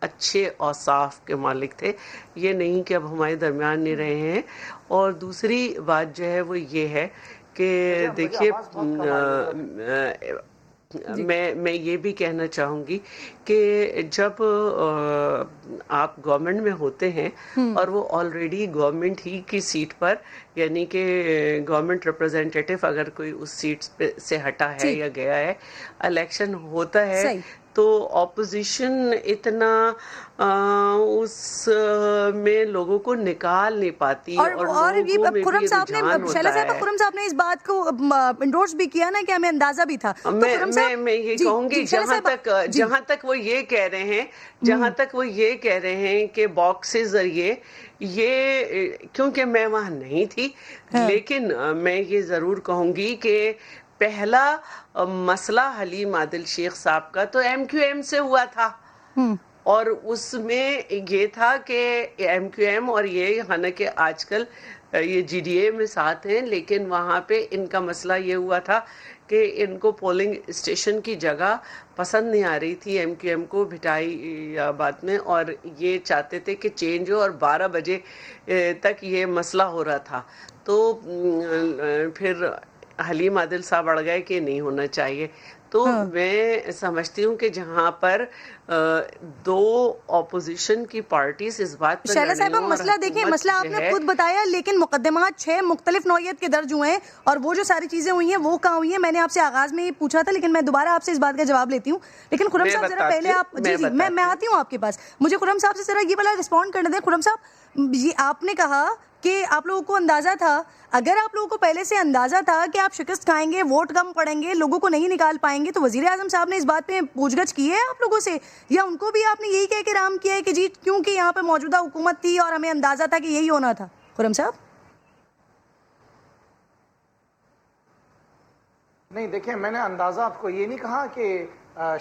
اچھے اوصاف کے مالک تھے. یہ نہیں کہ اب ہمارے درمیان نہیں رہے ہیں. اور دوسری بات جو ہے وہ یہ ہے کہ دیکھیے میں یہ بھی کہنا چاہوں گی کہ جب آپ گورنمنٹ میں ہوتے ہیں اور وہ آلریڈی گورنمنٹ ہی کی سیٹ پر، یعنی کہ گورنمنٹ ریپرزینٹیٹیو اگر کوئی اس سیٹ سے ہٹا ہے یا گیا ہے، الیکشن ہوتا ہے تو اپوزیشن اتنا اس میں لوگوں کو نکال نہیں پاتی. اور یہ خرم صاحب نے، شیلا صاحب خرم صاحب نے اس بات کو انڈورس بھی کیا نا کہ ہمیں اندازہ بھی تھا. میں یہ کہوں گی جہاں تک وہ یہ کہہ رہے ہیں کہ باکس کے ذریعے، یہ کیونکہ میں وہاں نہیں تھی، لیکن میں یہ ضرور کہوں گی کہ پہلا مسئلہ حلیم عادل شیخ صاحب کا تو ایم کیو ایم سے ہوا تھا، اور اس میں یہ تھا کہ ایم کیو ایم اور یہ حالانکہ آج کل یہ جی ڈی اے میں ساتھ ہیں، لیکن وہاں پہ ان کا مسئلہ یہ ہوا تھا کہ ان کو پولنگ اسٹیشن کی جگہ پسند نہیں آ رہی تھی ایم کیو ایم کو بھٹائی آباد میں، اور یہ چاہتے تھے کہ چینج ہو، اور 12 بجے تک یہ مسئلہ ہو رہا تھا. تو پھر حلیم عادل صاحب اڑ گئے کہ نہیں ہونا چاہیے. تو میں سمجھتی ہوں کہ جہاں پر دو اپوزیشن کی پارٹیز اس بات پر شیلا صاحبہ مسئلہ دیکھیں، مسئلہ آپ نے خود بتایا، لیکن مقدمات 6 مختلف نوعیت کے درج ہوئے ہیں، اور وہ جو ساری چیزیں ہوئی ہیں وہ کہاں ہوئی ہیں. میں نے آپ سے آغاز میں یہ پوچھا تھا، لیکن میں دوبارہ آپ سے اس بات کا جواب لیتی ہوں. لیکن خرم صاحب ذرا پہلے آپ میں آتی ہوں آپ کے پاس. مجھے خرم صاحب سے ذرا یہ والا رسپونڈ کرنے دیں. خرم صاحب، یہ آپ نے کہا کہ آپ لوگوں کو اندازہ تھا، اگر آپ لوگوں کو پہلے سے اندازہ تھا کہ آپ شکست کھائیں گے، ووٹ کم پڑیں گے، لوگوں کو نہیں نکال پائیں گے، تو وزیر اعظم صاحب نے اس بات پہ پوچھ گچھ کی ہے آپ لوگوں سے، یا ان کو بھی آپ نے یہی کہہ کے رام کیا ہے کہ جی کیونکہ یہاں پہ موجودہ حکومت تھی اور ہمیں اندازہ تھا کہ یہی ہونا تھا؟ خرم صاحب نہیں، دیکھیں میں نے اندازہ آپ کو یہ نہیں کہا کہ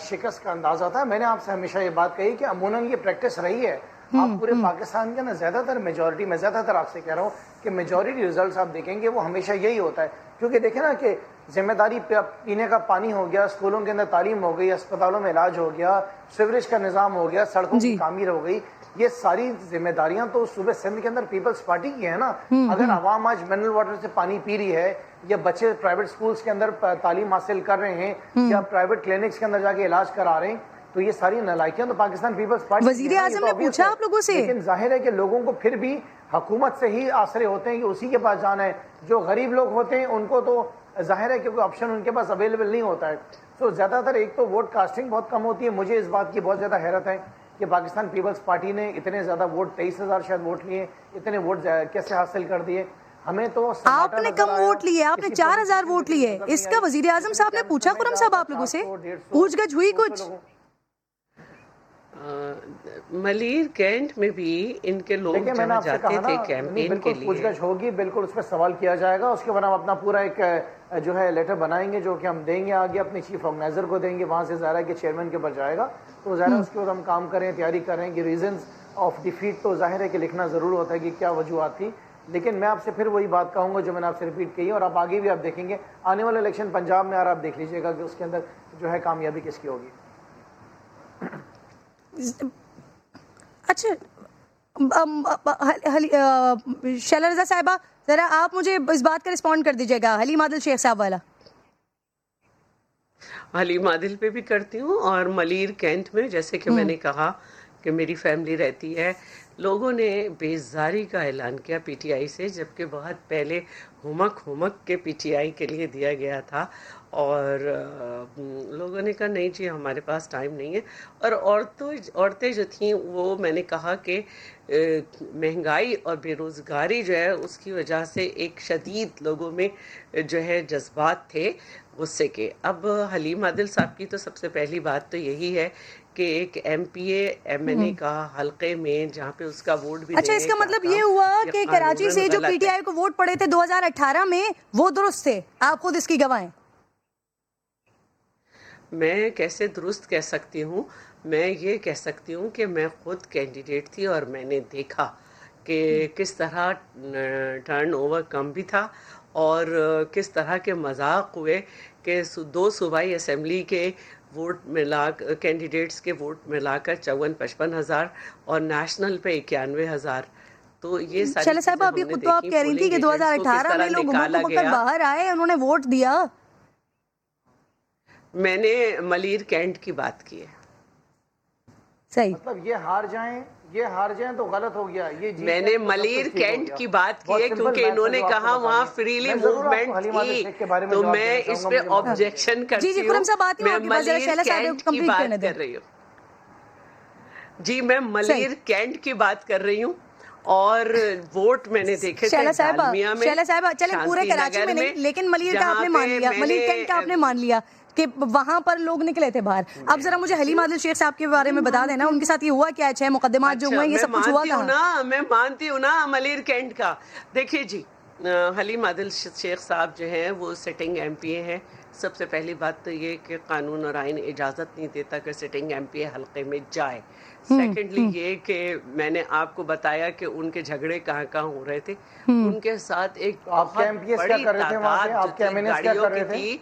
شکست کا اندازہ تھا. میں نے آپ سے ہمیشہ یہ بات کہی کہ عموماً یہ پریکٹس رہی ہے. آپ پورے پاکستان کے نا زیادہ تر میجورٹی، میں زیادہ تر آپ سے کہہ رہا ہوں کہ میجورٹی ریزلٹس آپ دیکھیں گے وہ ہمیشہ یہی ہوتا ہے. کیونکہ دیکھیں نا کہ ذمہ داری پینے کا پانی ہو گیا، اسکولوں کے اندر تعلیم ہو گئی، اسپتالوں میں علاج ہو گیا، سیوریج کا نظام ہو گیا، سڑکوں کی تعمیر ہو گئی. یہ ساری ذمہ داریاں تو صوبے سندھ کے اندر پیپلز پارٹی کی ہے نا. اگر عوام آج منرل واٹر سے پانی پی رہی ہے، یا بچے پرائیویٹ سکولز کے اندر تعلیم حاصل کر رہے ہیں، یا پرائیویٹ کلینکس کے اندر جا کے علاج کرا رہے ہیں، تو یہ ساری نالائکیاں تو پاکستان پیپلز پارٹی. وزیر اعظم نے پوچھا آپ لوگوں سے، لیکن ظاہر ہے کہ لوگوں کو پھر بھی حکومت سے ہی آسرے ہوتے ہیں کہ اسی کے پاس جانا ہے. جو غریب لوگ ہوتے ہیں ان کو تو ظاہر ہے کہ کوئی آپشن ان کے پاس اویلیبل نہیں ہوتا ہے. تو زیادہ تر ایک تو ووٹ کاسٹنگ بہت کم ہوتی ہے. مجھے اس بات کی بہت زیادہ حیرت ہے کہ پاکستان پیپلز پارٹی نے اتنے زیادہ ووٹ، 23,000 شاید ووٹ لیے، اتنے ووٹ کیسے حاصل کر دیے؟ ہمیں تو آپ نے کم ووٹ لیے، آپ نے 4,000 ووٹ لیے. اس کا وزیر اعظم صاحب نے پوچھا خرم صاحب آپ لوگوں سے؟ پوچھ گچھ ہوئی کچھ؟ ملیر کینٹ میں بھی ان کے لوگ جہاں جاتے تھے کیمپین کے لیے، پوچھ گچھ ہوگی، بالکل اس پہ سوال کیا جائے گا. اس کے بعد ہم اپنا پورا ایک جو ہے لیٹر بنائیں گے جو کہ ہم دیں گے آگے اپنے چیف آرگنائزر کو دیں گے. وہاں سے ظاہر ہے کہ چیئرمین کے اوپر جائے گا، تو ظاہر ہے اس کے اوپر ہم کام کریں، تیاری کریں کہ ریزنز آف ڈیفیٹ تو ظاہر ہے کہ لکھنا ضرور ہوتا ہے کہ کیا وجوہات تھی. لیکن میں آپ سے پھر وہی بات کہوں گا جو میں نے آپ سے ریپیٹ کی ہے، اور آپ آگے بھی آپ دیکھیں گے آنے والے الیکشن پنجاب میں، اور آپ دیکھ لیجئے گا کہ اس کے اندر جو ہے کامیابی کس کی ہوگی. اچھا شیلا رضا صاحبہ، ذرا آپ مجھے اس بات کا رسپونڈ کر دیجیے گا حلیم عادل شیخ صاحب والا. حلیم عادل پہ بھی کرتی ہوں، اور ملیر کینٹ میں جیسے کہ میں نے کہا کہ میری فیملی رہتی ہے. لوگوں نے بیزاری کا اعلان کیا پی ٹی آئی سے، جبکہ بہت پہلے ہومک کے پی ٹی آئی کے لیے دیا گیا تھا، اور لوگوں نے کہا نہیں جی ہمارے پاس ٹائم نہیں ہے. اور عورتیں جو تھیں وہ میں نے کہا کہ مہنگائی اور بے روزگاری جو ہے اس کی وجہ سے ایک شدید لوگوں میں جو ہے جذبات تھے غصے کے. اب حلیم عادل صاحب کی تو سب سے پہلی بات تو یہی ہے کہ ایک M P A M N A کا حلقے میں جہاں پہ اس کا ووٹ بھی اچھا اس کا مطلب یہ ہوا کہ کراچی سے جو پی ٹی آئی کو ووٹ پڑے تھے 2018 میں وہ درست تھے, آپ خود اس کی گواہ ہیں. میں کیسے درست کہہ سکتی ہوں؟ میں یہ کہہ سکتی ہوں کہ میں خود کینڈیڈیٹ تھی اور میں نے دیکھا کہ کس طرح ٹرن اوور کم بھی تھا اور کس طرح کے مذاق ہوئے کہ 2 صوبائی اسمبلی کے ووٹ ملا کینڈیڈیٹس کے ووٹ ملا کر 54-55 ہزار اور نیشنل پہ 91,000. تو یہ شیلا صاحبہ ابھی خود تو آپ کہہ رہی تھی کہ 2018 میں لوگ گھومو پکڑ باہر آئے, انہوں نے ووٹ دیا. میں نے ملیر کینٹ کی بات کی ہے. صحیح, مطلب یہ ہار جائیں تو غلط ہو گیا. یہ میں نے ملیر کینٹ کی بات کی ہے کیونکہ انہوں نے کہا وہاں فریلی موومنٹ تھی, تو میں اس پہ آبجیکشن کرتی ہوں. میں ملیر کینٹ کی بات کر رہی ہوں. جی میں ملیر کینٹ کی بات کر رہی ہوں اور ووٹ میں نے دیکھے تھے دالمیا میں, شیلا صاحبہ چلیں پورے کراچی میں نہیں لیکن ملیر کا آپ نے مان لیا, ملیر کینٹ کا آپ نے مان لیا کہ وہاں پر لوگ نکلے تھے باہر. اب ذرا مجھے حلیم عادل شیخ صاحب کے بارے میں بتا دینا, ان کے ساتھ یہ ہوا کیا, 6 مقدمات جو ہوئے یہ سب کچھ ہوا کہاں؟ میں مانتی ہوں نا ملیر کینٹ کا. دیکھیے جی, حلیم عادل شیخ صاحب جو ہیں وہ سٹنگ ایم پی اے ہیں. سب سے پہلی بات تو یہ کہ قانون اور آئین اجازت نہیں دیتا کہ سٹنگ ایم پی اے حلقے میں جائے. سیکنڈلی یہ کہ میں نے آپ کو بتایا کہ ان کے جھگڑے کہاں کہاں ہو رہے تھے. ان کے ساتھ ایک بہت بڑی تعداد گاڑیوں کی تھی.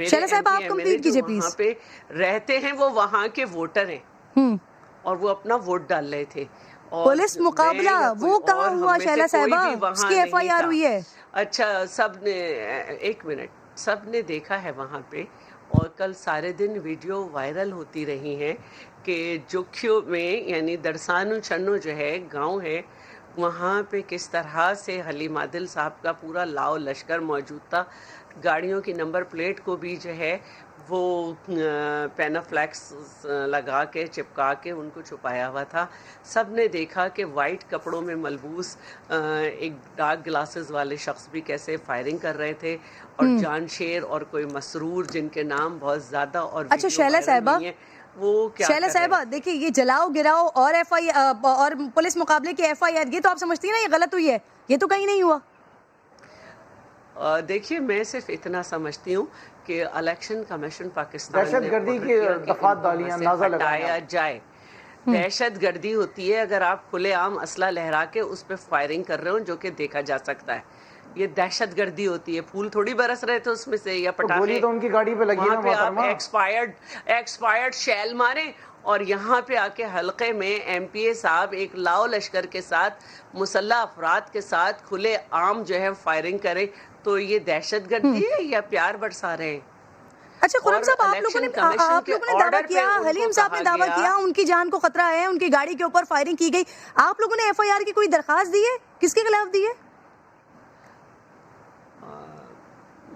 شیلا صاحب آپ کمپلیٹ کیجئے پلیز. وہاں پہ رہتے ہیں, وہ وہاں کے ووٹر ہیں اور وہ اپنا ووٹ ڈال رہے تھے. پولیس مقابلہ وہ کہاں ہوا شیلا صاحبہ, اس کی ایف آئی آر ہوئی ہے؟ اچھا سب نے, ایک منٹ, سب نے دیکھا ہے وہاں پہ, اور کل سارے دن ویڈیو وائرل ہوتی رہی ہیں کہ جوکھیو میں یعنی درسانو چنو جو ہے گاؤں ہے, وہاں پہ کس طرح سے حلیم عادل صاحب کا پورا لاؤ لشکر موجود تھا. گاڑیوں کی نمبر پلیٹ کو بھی جو ہے وہ پینافلیکس لگا کے چپکا کے ان کو چھپایا ہوا تھا. سب نے دیکھا کہ وائٹ کپڑوں میں ملبوس ایک ڈارک گلاسز والے شخص بھی کیسے فائرنگ کر رہے تھے, اور جان شیر اور کوئی مسرور جن کے نام بہت زیادہ اور اچھا شیلا صاحبہ, وہ کیا شیلا صاحبہ دیکھیے یہ جلاؤ گراؤ اور ایف آئی اور پولیس مقابلے کی ایف آئی آر, یہ تو آپ سمجھتی ہیں نا یہ غلط ہوئی ہے, یہ تو کہیں نہیں ہوا. دیکھیے میں صرف اتنا سمجھتی ہوں کہ الیکشن کمیشن پاکستان دہشت گردی کی دفعات ڈالیاں نازہ ہٹایا جائے. دہشت گردی ہوتی ہے اگر آپ کھلے عام اسلحہ لہرا کے اس پہ فائرنگ کر رہے ہو, جو کہ دیکھا جا سکتا ہے. یہ دہشت گردی ہوتی ہے. پھول تھوڑی برس رہے تھے اس میں سے یا پٹاخے, تو ان کی گاڑی پہ لگی وہاں پہ آپ ایکسپائرڈ شیل مارے, اور یہاں پہ آ کے حلقے میں ایم پی اے صاحب ایک لاؤ لشکر کے ساتھ مسلح افراد کے ساتھ کھلے عام جو ہے فائرنگ کرے, تو یہ دہشت گردی ہے یا پیار برسا رہے ہیں؟ اچھا خرم صاحب آپ لوگوں نے دعویٰ کیا, حلیم صاحب نے دعویٰ کیا ان کی جان کو خطرہ ہے, ان کی گاڑی کے اوپر فائرنگ کی گئی. آپ لوگوں نے ایف آئی آر کی کوئی درخواست دی ہے, کس کے خلاف دی ہے؟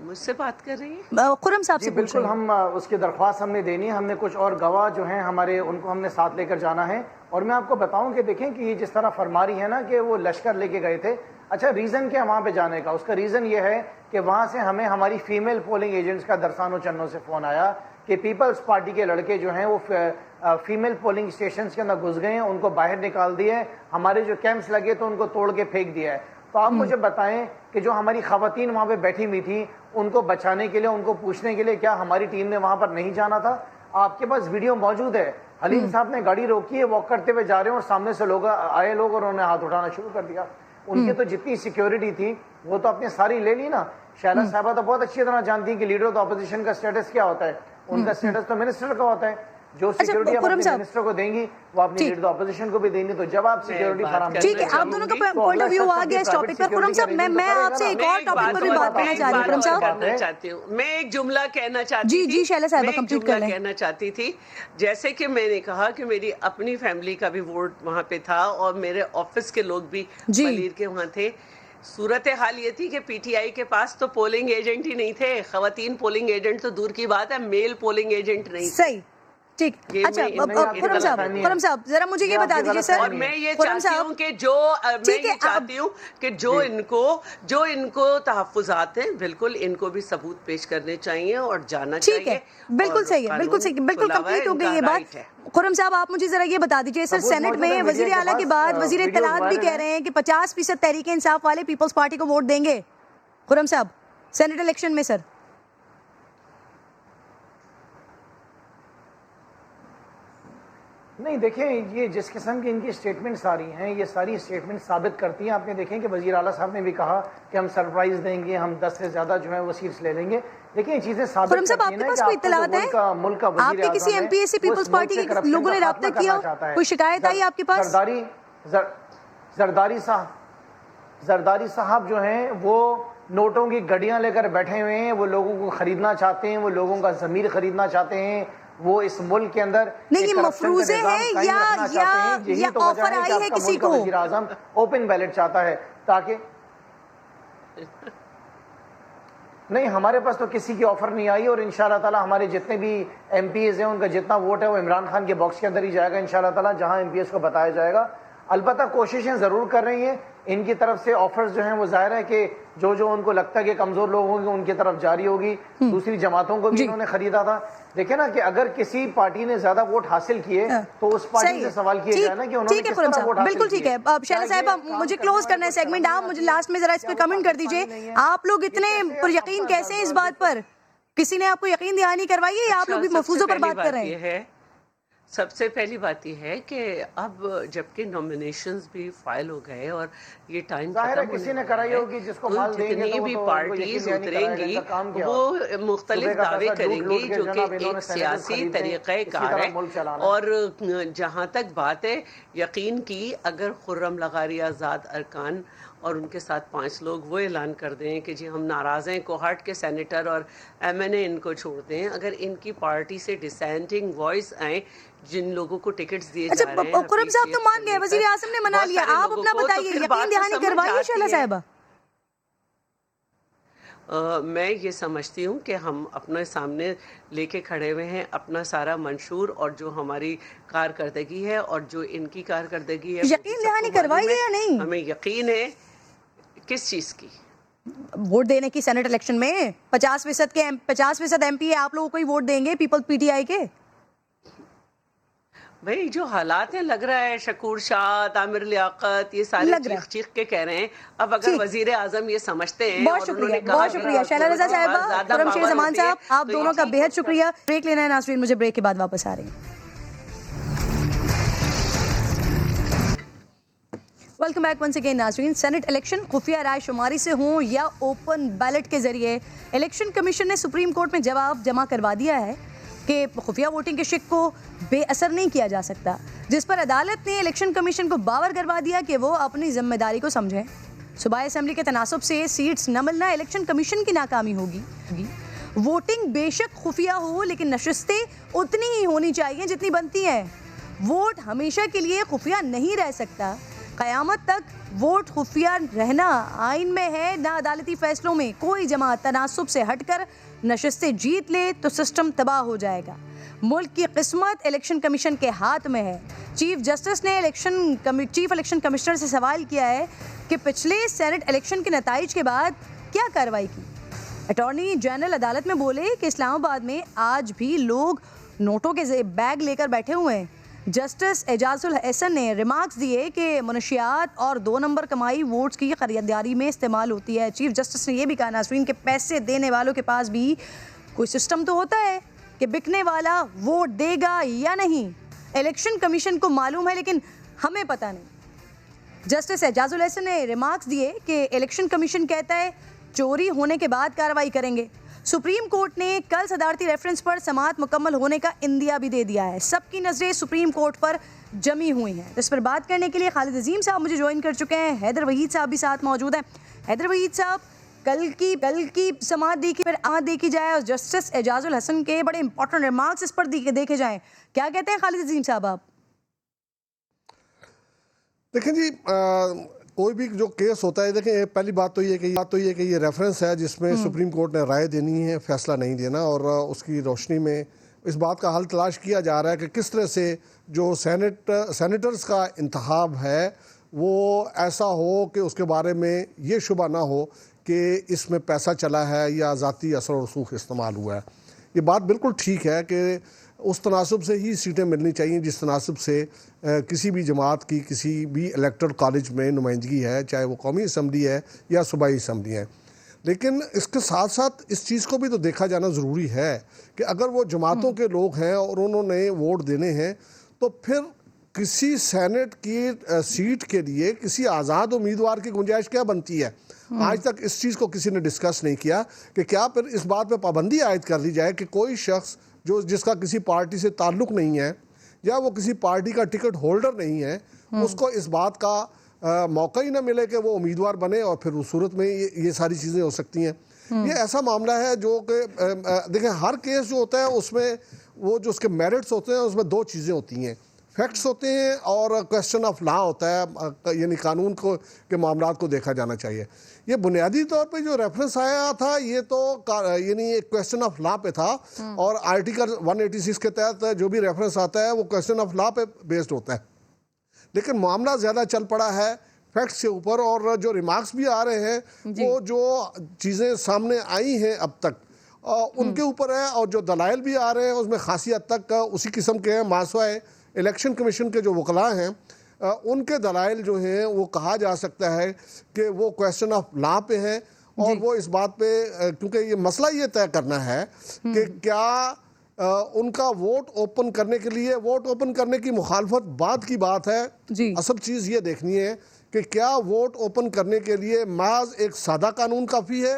مجھ سے بات کر رہی ہیں خرم صاحب سے. بالکل ہم اس کی درخواست ہم نے دینی ہے. ہم نے کچھ اور گواہ جو ہیں ہمارے, ان کو ہم نے ساتھ لے کر جانا ہے. اور میں آپ کو بتاؤں کہ دیکھیں کہ یہ جس طرح فرما رہی ہے نا کہ وہ لشکر لے کے گئے تھے, اچھا ریزن کیا وہاں پہ جانے کا؟ اس کا ریزن یہ ہے کہ وہاں سے ہمیں ہماری فیمیل پولنگ ایجنٹس کا درسانو چنو سے فون آیا کہ پیپلز پارٹی کے لڑکے جو ہیں وہ فیمیل پولنگ اسٹیشنز کے اندر گھس گئے ہیں, ان کو باہر نکال دیے, ہمارے جو کیمپس لگے تو ان کو توڑ کے پھینک دیا ہے. تو آپ مجھے بتائیں کہ جو ہماری خواتین وہاں پہ بیٹھی ہوئی تھی, ان کو بچانے کے لیے, ان کو پوچھنے کے لیے کیا ہماری ٹیم نے وہاں پر نہیں جانا تھا؟ آپ کے پاس ویڈیو موجود ہے, حلیم صاحب نے گاڑی روکی ہے, واک کرتے ہوئے جا رہے ہیں اور سامنے سے لوگ آئے اور انہوں نے ہاتھ اٹھانا شروع کر دیا. ان کی تو جتنی سیکیورٹی تھی وہ تو اپنے ساری لے لی نا. شیلا صاحبہ تو بہت اچھی طرح جانتی ہیں کہ لیڈر آف اپوزیشن کا سٹیٹس کیا ہوتا ہے. ان کا سٹیٹس تو منسٹر کا ہوتا ہے. جو سیکیورٹی آپ اپنے منسٹر کو دیں گی وہ اپنی لیڈر آف اپوزیشن کو بھی دیں گی. تو جب آپ سیکیورٹی فراہم ٹھیک ہے, آپ دونوں کا پوائنٹ آف ویو آ گیا اس ٹاپک پر. خرم صاحب میں آپ سے ایک اور ٹاپک پر بھی بات کرنا چاہ رہی ہوں. خرم صاحب میں ایک جملہ کہنا چاہتی تھی. جی شیلا صاحبہ کمپلیٹ کر لیں. کہنا چاہتی تھی جیسے کہ میں نے کہا کہ میری اپنی فیملی کا بھی ووٹ وہاں پہ تھا اور میرے آفس کے لوگ بھی ملیر کے وہاں تھے. صورتحال یہ تھی کہ پی ٹی آئی کے پاس تو پولنگ ایجنٹ ہی نہیں تھے. خواتین پولنگ ایجنٹ تو دور کی بات ہے, میل پولنگ ایجنٹ نہیں. صحیح, ٹھیک. اچھا خرم صاحب ذرا مجھے یہ بتا دیجیے سر. اور میں یہ چاہتی ہوں کہ جو ان کو تحفظات ہیں بالکل ان کو بھی ثبوت پیش کرنے چاہیے اور جانا چاہیے. ٹھیک ہے, بالکل صحیح ہے, بالکل صحیح, بالکل کمپلیٹ ہو گئی یہ بات. خرم صاحب آپ مجھے ذرا یہ بتا دیجیے سر, سینٹ میں وزیر اعلیٰ کے بعد وزیر اطلاعات بھی کہہ رہے ہیں کہ 50% تحریک انصاف والے پیپلز پارٹی کو ووٹ دیں گے. خرم صاحب سینٹ الیکشن میں سر نہیں دیکھیں, یہ جس قسم کی ان کی سٹیٹمنٹس آ رہی ہیں یہ ساری سٹیٹمنٹ ثابت کرتی ہیں. آپ نے دیکھیں کہ وزیر اعلیٰ صاحب نے بھی کہا کہ ہم سرپرائز دیں گے, ہم 10 سے زیادہ جو ہے وہ سیٹس لے لیں گے. دیکھیں یہ چیزیں ثابت کرتی ہیں نا کہ ملک کا وزیر آپ کے کسی M P S C Peoples Party کے لوگوں نے رابطہ کیا, کوئی شکایت آئی آپ کے پاس؟ زرداری صاحب جو ہیں وہ نوٹوں کی گڈیاں لے کر بیٹھے ہوئے ہیں, وہ لوگوں کو خریدنا چاہتے ہیں, وہ لوگوں کا ضمیر خریدنا چاہتے ہیں, وہ اس ملک کے اندر نہیں مفروضے ہیں یا آفر آئی ہے کسی کو؟ وزیر اعظم اوپن بیلٹ چاہتا ہے تاکہ نہیں, ہمارے پاس تو کسی کی آفر نہیں آئی, اور انشاءاللہ تعالی ہمارے جتنے بھی ایم پی ایز ہیں ان کا جتنا ووٹ ہے وہ عمران خان کے باکس کے اندر ہی جائے گا انشاءاللہ تعالی, جہاں ایم پی ایز کو بتایا جائے گا. البتہ کوششیں ضرور کر رہی ہیں ان کی طرف سے, آفرز جو ہیں وہ ظاہر ہے کہ جو ان کو لگتا ہے کہ کمزور لوگ ہوں گے ان کی طرف جاری ہوگی. دوسری جماعتوں کو بھی انہوں نے خریدا تھا. دیکھیں نا کہ اگر کسی پارٹی نے زیادہ ووٹ حاصل کیے تو اس پارٹی سے سوال کیا جائے نا کہ انہوں نے کس طرح ووٹ حاصل کیے. بالکل ٹھیک ہے. شیلا صاحبہ مجھے کلوز کرنا ہے سیگمنٹ, آپ مجھے لاسٹ میں ذرا اس پہ کمنٹ کر دیجئے. آپ لوگ اتنے پر یقین کیسے ہیں اس بات پر؟ کسی نے آپ کو یقین دہانی کروائی ہے یا آپ لوگ بھی مفروضوں پر بات کر رہے ہیں؟ سب سے پہلی بات یہ ہے کہ اب جبکہ نامینیشنز بھی فائل ہو گئے اور یہ ٹائم جتنی بھی پارٹیز اتریں گی وہ مختلف دعوے کریں گی جو کہ ایک سیاسی طریقہ کار ہے. اور جہاں تک بات ہے یقین کی, اگر خرم لغاری آزاد ارکان اور ان کے ساتھ 5 لوگ وہ اعلان کر دیں کہ جی ہم ناراض ہیں, کوہارٹ کے سینیٹر اور ایم این اے ان کو چھوڑ دیں, اگر ان کی پارٹی سے ڈسینٹنگ وائس آئیں جن لوگوں کو ٹکٹس دیے جا رہے ہیں. خرم صاحب تو مان گئے, وزیر اعظم نے منا لیا, آپ اپنا بتائیے یقین دہانی کروائیے شیلا صاحبہ. میں یہ سمجھتی ہوں کہ ہم اپنے سامنے لے کے کھڑے ہوئے ہیں اپنا سارا منشور اور جو ہماری کارکردگی ہے اور جو ان کی کارکردگی ہے. یقین دہانی کروائیے یا نہیں؟ ہمیں یقین ہے کس چیز کی؟ ووٹ دینے کی. سینٹ الیکشن میں 50% ایم پی اے آپ لوگوں کو ہی ووٹ دیں گے پیپل پی ٹی آئی کے. بھئی جو حالات ہیں لگ رہا ہے شکور شاہ, عامر لیاقت, یہ سارے چیخ چیخ کے کہہ رہے ہیں. اب اگر وزیر اعظم یہ سمجھتے ہیں. بہت شکریہ شیلا رضا صاحبہ, خرم شیر زمان صاحب, آپ دونوں کا بہت شکریہ. بریک لینا ہے ناظرین, مجھے بریک کے بعد واپس آ رہے ہیں. ویلکم بیک ونس اگین ناظرین. سینٹ الیکشن خفیہ رائے شماری سے ہوں یا اوپن بیلٹ کے ذریعے, الیکشن کمیشن نے سپریم کورٹ میں جواب جمع کروا دیا ہے کہ خفیہ ووٹنگ کے شک کو بے اثر نہیں کیا جا سکتا, جس پر عدالت نے الیکشن کمیشن کو باور کروا دیا کہ وہ اپنی ذمہ داری کو سمجھیں. صوبائی اسمبلی کے تناسب سے سیٹس نہ ملنا الیکشن کمیشن کی ناکامی ہوگی. ووٹنگ بے شک خفیہ ہو لیکن نشستیں اتنی ہی ہونی چاہیے جتنی بنتی ہیں. ووٹ ہمیشہ کے لیے خفیہ نہیں رہ سکتا. قیامت تک ووٹ خفیہ رہنا آئین میں ہے, نہ عدالتی فیصلوں میں. کوئی جماعت تناسب سے ہٹ کر نشستیں جیت لے تو سسٹم تباہ ہو جائے گا. ملک کی قسمت الیکشن کمیشن کے ہاتھ میں ہے. چیف جسٹس نے چیف الیکشن کمشنر سے سوال کیا ہے کہ پچھلے سینٹ الیکشن کے نتائج کے بعد کیا کارروائی کی. اٹارنی جنرل عدالت میں بولے کہ اسلام آباد میں آج بھی لوگ نوٹوں کے بیگ لے کر بیٹھے ہوئے ہیں. جسٹس اعجاز الحسن نے ریمارکس دیے کہ منشیات اور 2 نمبر کمائی ووٹس کی خریداری میں استعمال ہوتی ہے. چیف جسٹس نے یہ بھی کہا ناظرین کہ پیسے دینے والوں کے پاس بھی کوئی سسٹم تو ہوتا ہے کہ بکنے والا ووٹ دے گا یا نہیں. الیکشن کمیشن کو معلوم ہے لیکن ہمیں پتہ نہیں. جسٹس اعجاز الحسن نے ریمارکس دیے کہ الیکشن کمیشن کہتا ہے چوری ہونے کے بعد کارروائی کریں گے. سپریم کورٹ نے کل صدارتی ریفرنس پر سماعت مکمل ہونے کا اندیا بھی دے دیا ہے. سب کی نظریں سپریم کورٹ پر جمی ہوئی ہیں. اس پر بات کرنے کے لیے خالد عظیم صاحب مجھے جوائن کر چکے ہیں. حیدر وحید صاحب بھی ساتھ موجود ہیں. حیدر وحید صاحب, کل کی سماعت دیکھی, پھر آج دیکھی جائے اور جسٹس اعجاز الحسن کے بڑے امپورٹنٹ ریمارکس اس پر دیکھے جائیں, کیا کہتے ہیں خالد عظیم صاحب آپ؟ دیکھیں جی, کوئی بھی جو کیس ہوتا ہے, دیکھیں پہلی بات تو یہ کہ یہ ریفرنس ہے جس میں سپریم کورٹ نے رائے دینی ہے, فیصلہ نہیں دینا, اور اس کی روشنی میں اس بات کا حل تلاش کیا جا رہا ہے کہ کس طرح سے جو سینیٹرز کا انتخاب ہے وہ ایسا ہو کہ اس کے بارے میں یہ شبہ نہ ہو کہ اس میں پیسہ چلا ہے یا ذاتی اثر و رسوخ استعمال ہوا ہے. یہ بات بالکل ٹھیک ہے کہ اس تناسب سے ہی سیٹیں ملنی چاہیے جس تناسب سے کسی بھی جماعت کی کسی بھی الیکٹڈ کالج میں نمائندگی ہے، چاہے وہ قومی اسمبلی ہے یا صوبائی اسمبلی ہے. لیکن اس کے ساتھ ساتھ اس چیز کو بھی تو دیکھا جانا ضروری ہے کہ اگر وہ جماعتوں کے لوگ ہیں اور انہوں نے ووٹ دینے ہیں تو پھر کسی سینٹ کی سیٹ کے لیے کسی آزاد امیدوار کی گنجائش کیا بنتی ہے. آج تک اس چیز کو کسی نے ڈسکس نہیں کیا کہ کیا پھر اس بات پہ پابندی عائد کر دی جائے کہ کوئی شخص جس کا کسی پارٹی سے تعلق نہیں ہے یا وہ کسی پارٹی کا ٹکٹ ہولڈر نہیں ہے اس کو اس بات کا موقع ہی نہ ملے کہ وہ امیدوار بنے، اور پھر اس صورت میں یہ ساری چیزیں ہو سکتی ہیں. یہ ایسا معاملہ ہے جو کہ دیکھیں ہر کیس جو ہوتا ہے اس میں وہ جو اس کے میرٹس ہوتے ہیں اس میں دو چیزیں ہوتی ہیں، فیکٹس ہوتے ہیں اور کویسچن آف لا ہوتا ہے، یعنی قانون کے معاملات کو دیکھا جانا چاہیے. یہ بنیادی طور پہ جو ریفرنس آیا تھا یہ تو یعنی ایک کویسچن آف لا پہ تھا، اور آرٹیکل 186 کے تحت جو بھی ریفرنس آتا ہے وہ کویسچن آف لا پہ بیسڈ ہوتا ہے. لیکن معاملہ زیادہ چل پڑا ہے فیکٹس کے اوپر، اور جو ریمارکس بھی آ رہے ہیں وہ جو چیزیں سامنے آئی ہیں اب تک ان کے اوپر ہے، اور جو دلائل بھی آ رہے ہیں اس میں خاصی حد تک اسی قسم کے ہیں. ماسوائے الیکشن کمیشن کے جو وکلاء ہیں ان کے دلائل جو ہیں وہ کہا جا سکتا ہے کہ وہ کویسچن آف لا پہ ہیں، اور وہ اس بات پہ کیونکہ یہ مسئلہ یہ طے کرنا ہے کہ کیا ان کا ووٹ اوپن کرنے کے لیے ووٹ اوپن کرنے کی مخالفت بعد کی بات ہے. اصل چیز یہ دیکھنی ہے کہ کیا ووٹ اوپن کرنے کے لیے محض ایک سادہ قانون کافی ہے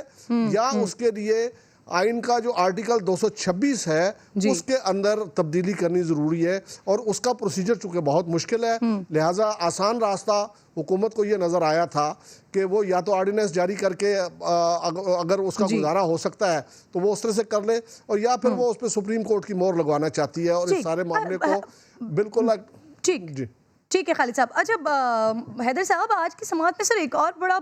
یا اس کے لیے آئین کا جو آرٹیکل 226 ہے اس کے اندر تبدیلی کرنی ضروری ہے. اور اس کا پروسیجر چونکہ بہت مشکل ہے، لہٰذا آسان راستہ حکومت کو یہ نظر آیا تھا کہ وہ یا تو آرڈیننس جاری کر کے اگر اس کا گزارا ہو سکتا ہے تو وہ اس طرح سے کر لے، اور یا پھر وہ اس پہ سپریم کورٹ کی مہر لگوانا چاہتی ہے اور اس سارے معاملے کو بالکل ٹھیک ہے. خالد صاحب، اچھا حیدر صاحب، آج کی سماعت میں سر ایک اور بڑا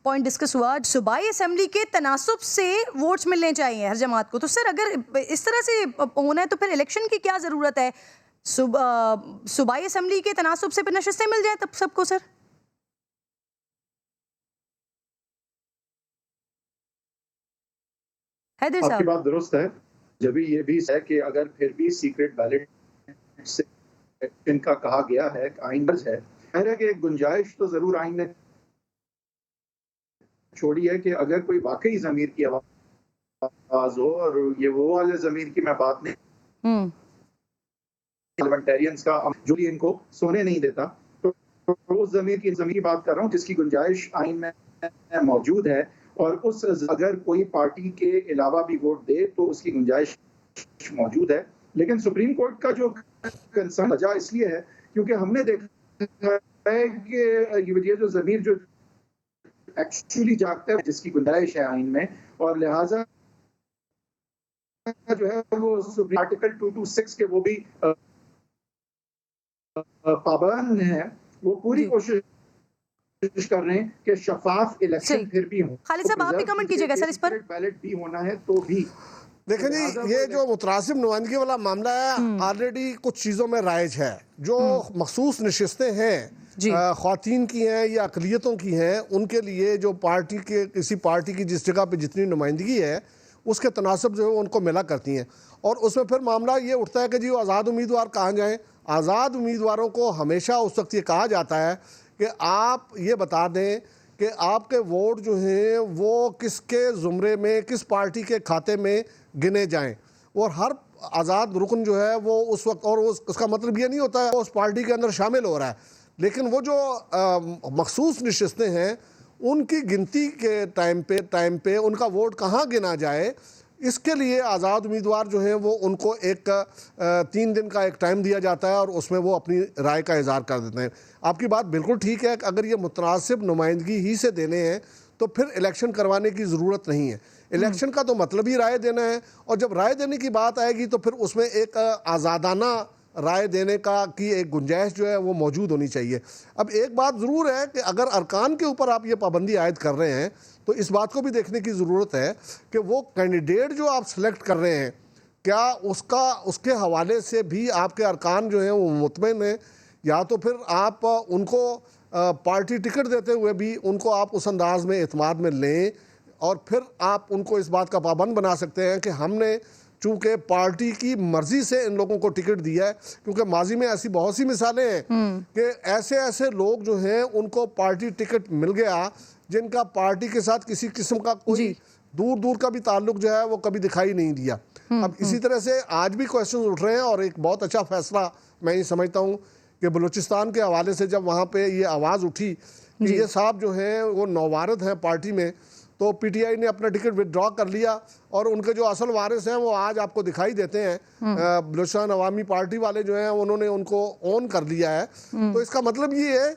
پوائنٹ ڈسکس ہوا، صوبائی اسمبلی کے تناسب سے ووٹس ملنے چاہیے ہر جماعت کو. تو سر اگر اس طرح سے ہونا ہے تو پھر الیکشن کی کیا ضرورت ہے؟ صوبائی اسمبلی کے تناسب سے پھر نشستیں مل جائیں تب سب کو. سر حیدر صاحب، آپ کی بات درست ہے. جبھی یہ بھی ہے کہ اگر پھر بھی سیکرٹ بیلٹ سے ان کا کہا گیا ہے آئین درج ہے، خیر ہے کہ ایک گنجائش تو ضرور آئین نے چھوڑی ہے کہ اگر کوئی واقعی ضمیر کی آواز ہو، اور یہ وہ والے ضمیر کی میں بات نہیں پارلیمنٹیرینز کا جو ان کو سونے نہیں دیتا، تو اس ضمیر کی بات کر رہا ہوں جس کی گنجائش آئین میں موجود ہے، اور اس اگر کوئی پارٹی کے علاوہ بھی ووٹ دے تو اس کی گنجائش موجود ہے. لیکن سپریم کورٹ کا جو کنسرن وجہ اس لیے ہے کیونکہ ہم نے دیکھا ہے کہ یہ جو ضمیر جو ایکچولی جاگتا ہے جس کی گنجائش ہے آئین میں، اور لہٰذا جو ہے وہ آرٹیکل 226 کے وہ بھی پابند ہیں، وہ پوری کوشش کر رہے ہیں کہ شفاف الیکشن پھر بھی ہوں. خالد صاحب، آپ بھی کمنٹ کیجئے گا سر اس پر. بیلٹ بھی ہونا ہے تو بھی دیکھیں جی، یہ جو متراسب نمائندگی والا معاملہ ہے آلریڈی کچھ چیزوں میں رائج ہے. جو مخصوص نشستیں ہیں خواتین کی ہیں یا اقلیتوں کی ہیں، ان کے لیے جو پارٹی کے کسی پارٹی کی جس جگہ پہ جتنی نمائندگی ہے اس کے تناسب جو ہے ان کو ملا کرتی ہیں. اور اس میں پھر معاملہ یہ اٹھتا ہے کہ جی وہ آزاد امیدوار کہاں جائیں. آزاد امیدواروں کو ہمیشہ اس وقت یہ کہا جاتا ہے کہ آپ یہ بتا دیں کہ آپ کے ووٹ جو ہیں وہ کس کے زمرے میں، کس پارٹی کے کھاتے میں گنے جائیں. اور ہر آزاد رکن جو ہے وہ اس وقت، اور اس کا مطلب یہ نہیں ہوتا ہے وہ اس پارٹی کے اندر شامل ہو رہا ہے، لیکن وہ جو مخصوص نشستیں ہیں ان کی گنتی کے ٹائم پہ ان کا ووٹ کہاں گنا جائے، اس کے لیے آزاد امیدوار جو ہیں وہ ان کو ایک 3 دن کا ایک ٹائم دیا جاتا ہے، اور اس میں وہ اپنی رائے کا اظہار کر دیتے ہیں. آپ کی بات بالکل ٹھیک ہے کہ اگر یہ متناسب نمائندگی ہی سے دینے ہیں تو پھر الیکشن کروانے کی ضرورت نہیں ہے. الیکشن کا تو مطلب ہی رائے دینا ہے، اور جب رائے دینے کی بات آئے گی تو پھر اس میں ایک آزادانہ رائے دینے کی ایک گنجائش جو ہے وہ موجود ہونی چاہیے. اب ایک بات ضرور ہے کہ اگر ارکان کے اوپر آپ یہ پابندی عائد کر رہے ہیں تو اس بات کو بھی دیکھنے کی ضرورت ہے کہ وہ کینڈیڈیٹ جو آپ سلیکٹ کر رہے ہیں کیا اس کے حوالے سے بھی آپ کے ارکان جو ہیں وہ مطمئن ہیں، یا تو پھر آپ ان کو پارٹی ٹکٹ دیتے ہوئے بھی ان کو آپ اس انداز میں اعتماد میں لیں اور پھر آپ ان کو اس بات کا پابند بنا سکتے ہیں کہ ہم نے چونکہ پارٹی کی مرضی سے ان لوگوں کو ٹکٹ دیا ہے، کیونکہ ماضی میں ایسی بہت سی مثالیں ہیں کہ ایسے لوگ جو ہیں ان کو پارٹی ٹکٹ مل گیا جن کا پارٹی کے ساتھ کسی قسم کا کوئی دور کا بھی تعلق جو ہے وہ کبھی دکھائی نہیں دیا۔ اب اسی طرح سے آج بھی کویسچنز اٹھ رہے ہیں، اور ایک بہت اچھا فیصلہ میں یہ سمجھتا ہوں کہ بلوچستان کے حوالے سے جب وہاں پہ یہ آواز اٹھی کہ یہ صاحب جو ہیں وہ نووارد ہیں پارٹی میں، تو پی ٹی آئی نے اپنا ٹکٹ وڈرا کر لیا اور ان کے جو اصل وارث ہیں وہ آج آپ کو دکھائی دیتے ہیں، بلوچستان عوامی پارٹی والے جو ہیں انہوں نے ان کو اون کر لیا ہے۔ تو اس کا مطلب یہ ہے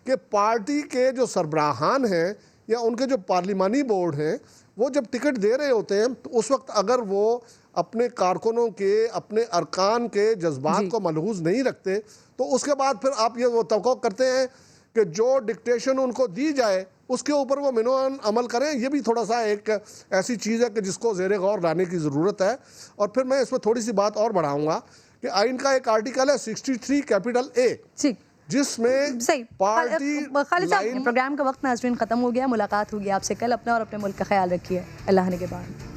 کہ پارٹی کے جو سربراہان ہیں یا ان کے جو پارلیمانی بورڈ ہیں وہ جب ٹکٹ دے رہے ہوتے ہیں تو اس وقت اگر وہ اپنے کارکنوں کے، اپنے ارکان کے جذبات کو ملحوظ نہیں رکھتے تو اس کے بعد پھر آپ یہ وہ توقع کرتے ہیں کہ جو ڈکٹیشن ان کو دی جائے اس کے اوپر وہ منوان عمل کریں۔ یہ بھی تھوڑا سا ایک ایسی چیز ہے کہ جس کو زیر غور لانے کی ضرورت ہے۔ اور پھر میں اس میں تھوڑی سی بات اور بڑھاؤں گا کہ آئین کا ایک آرٹیکل ہے 63 کیپٹل اے، جس میں پارٹی خالد صاحب پروگرام کا وقت ناظرین ختم ہو گیا، ملاقات ہوگی آپ سے کل۔ اپنا اور اپنے ملک کا خیال رکھیے، اللہ نے کے بعد۔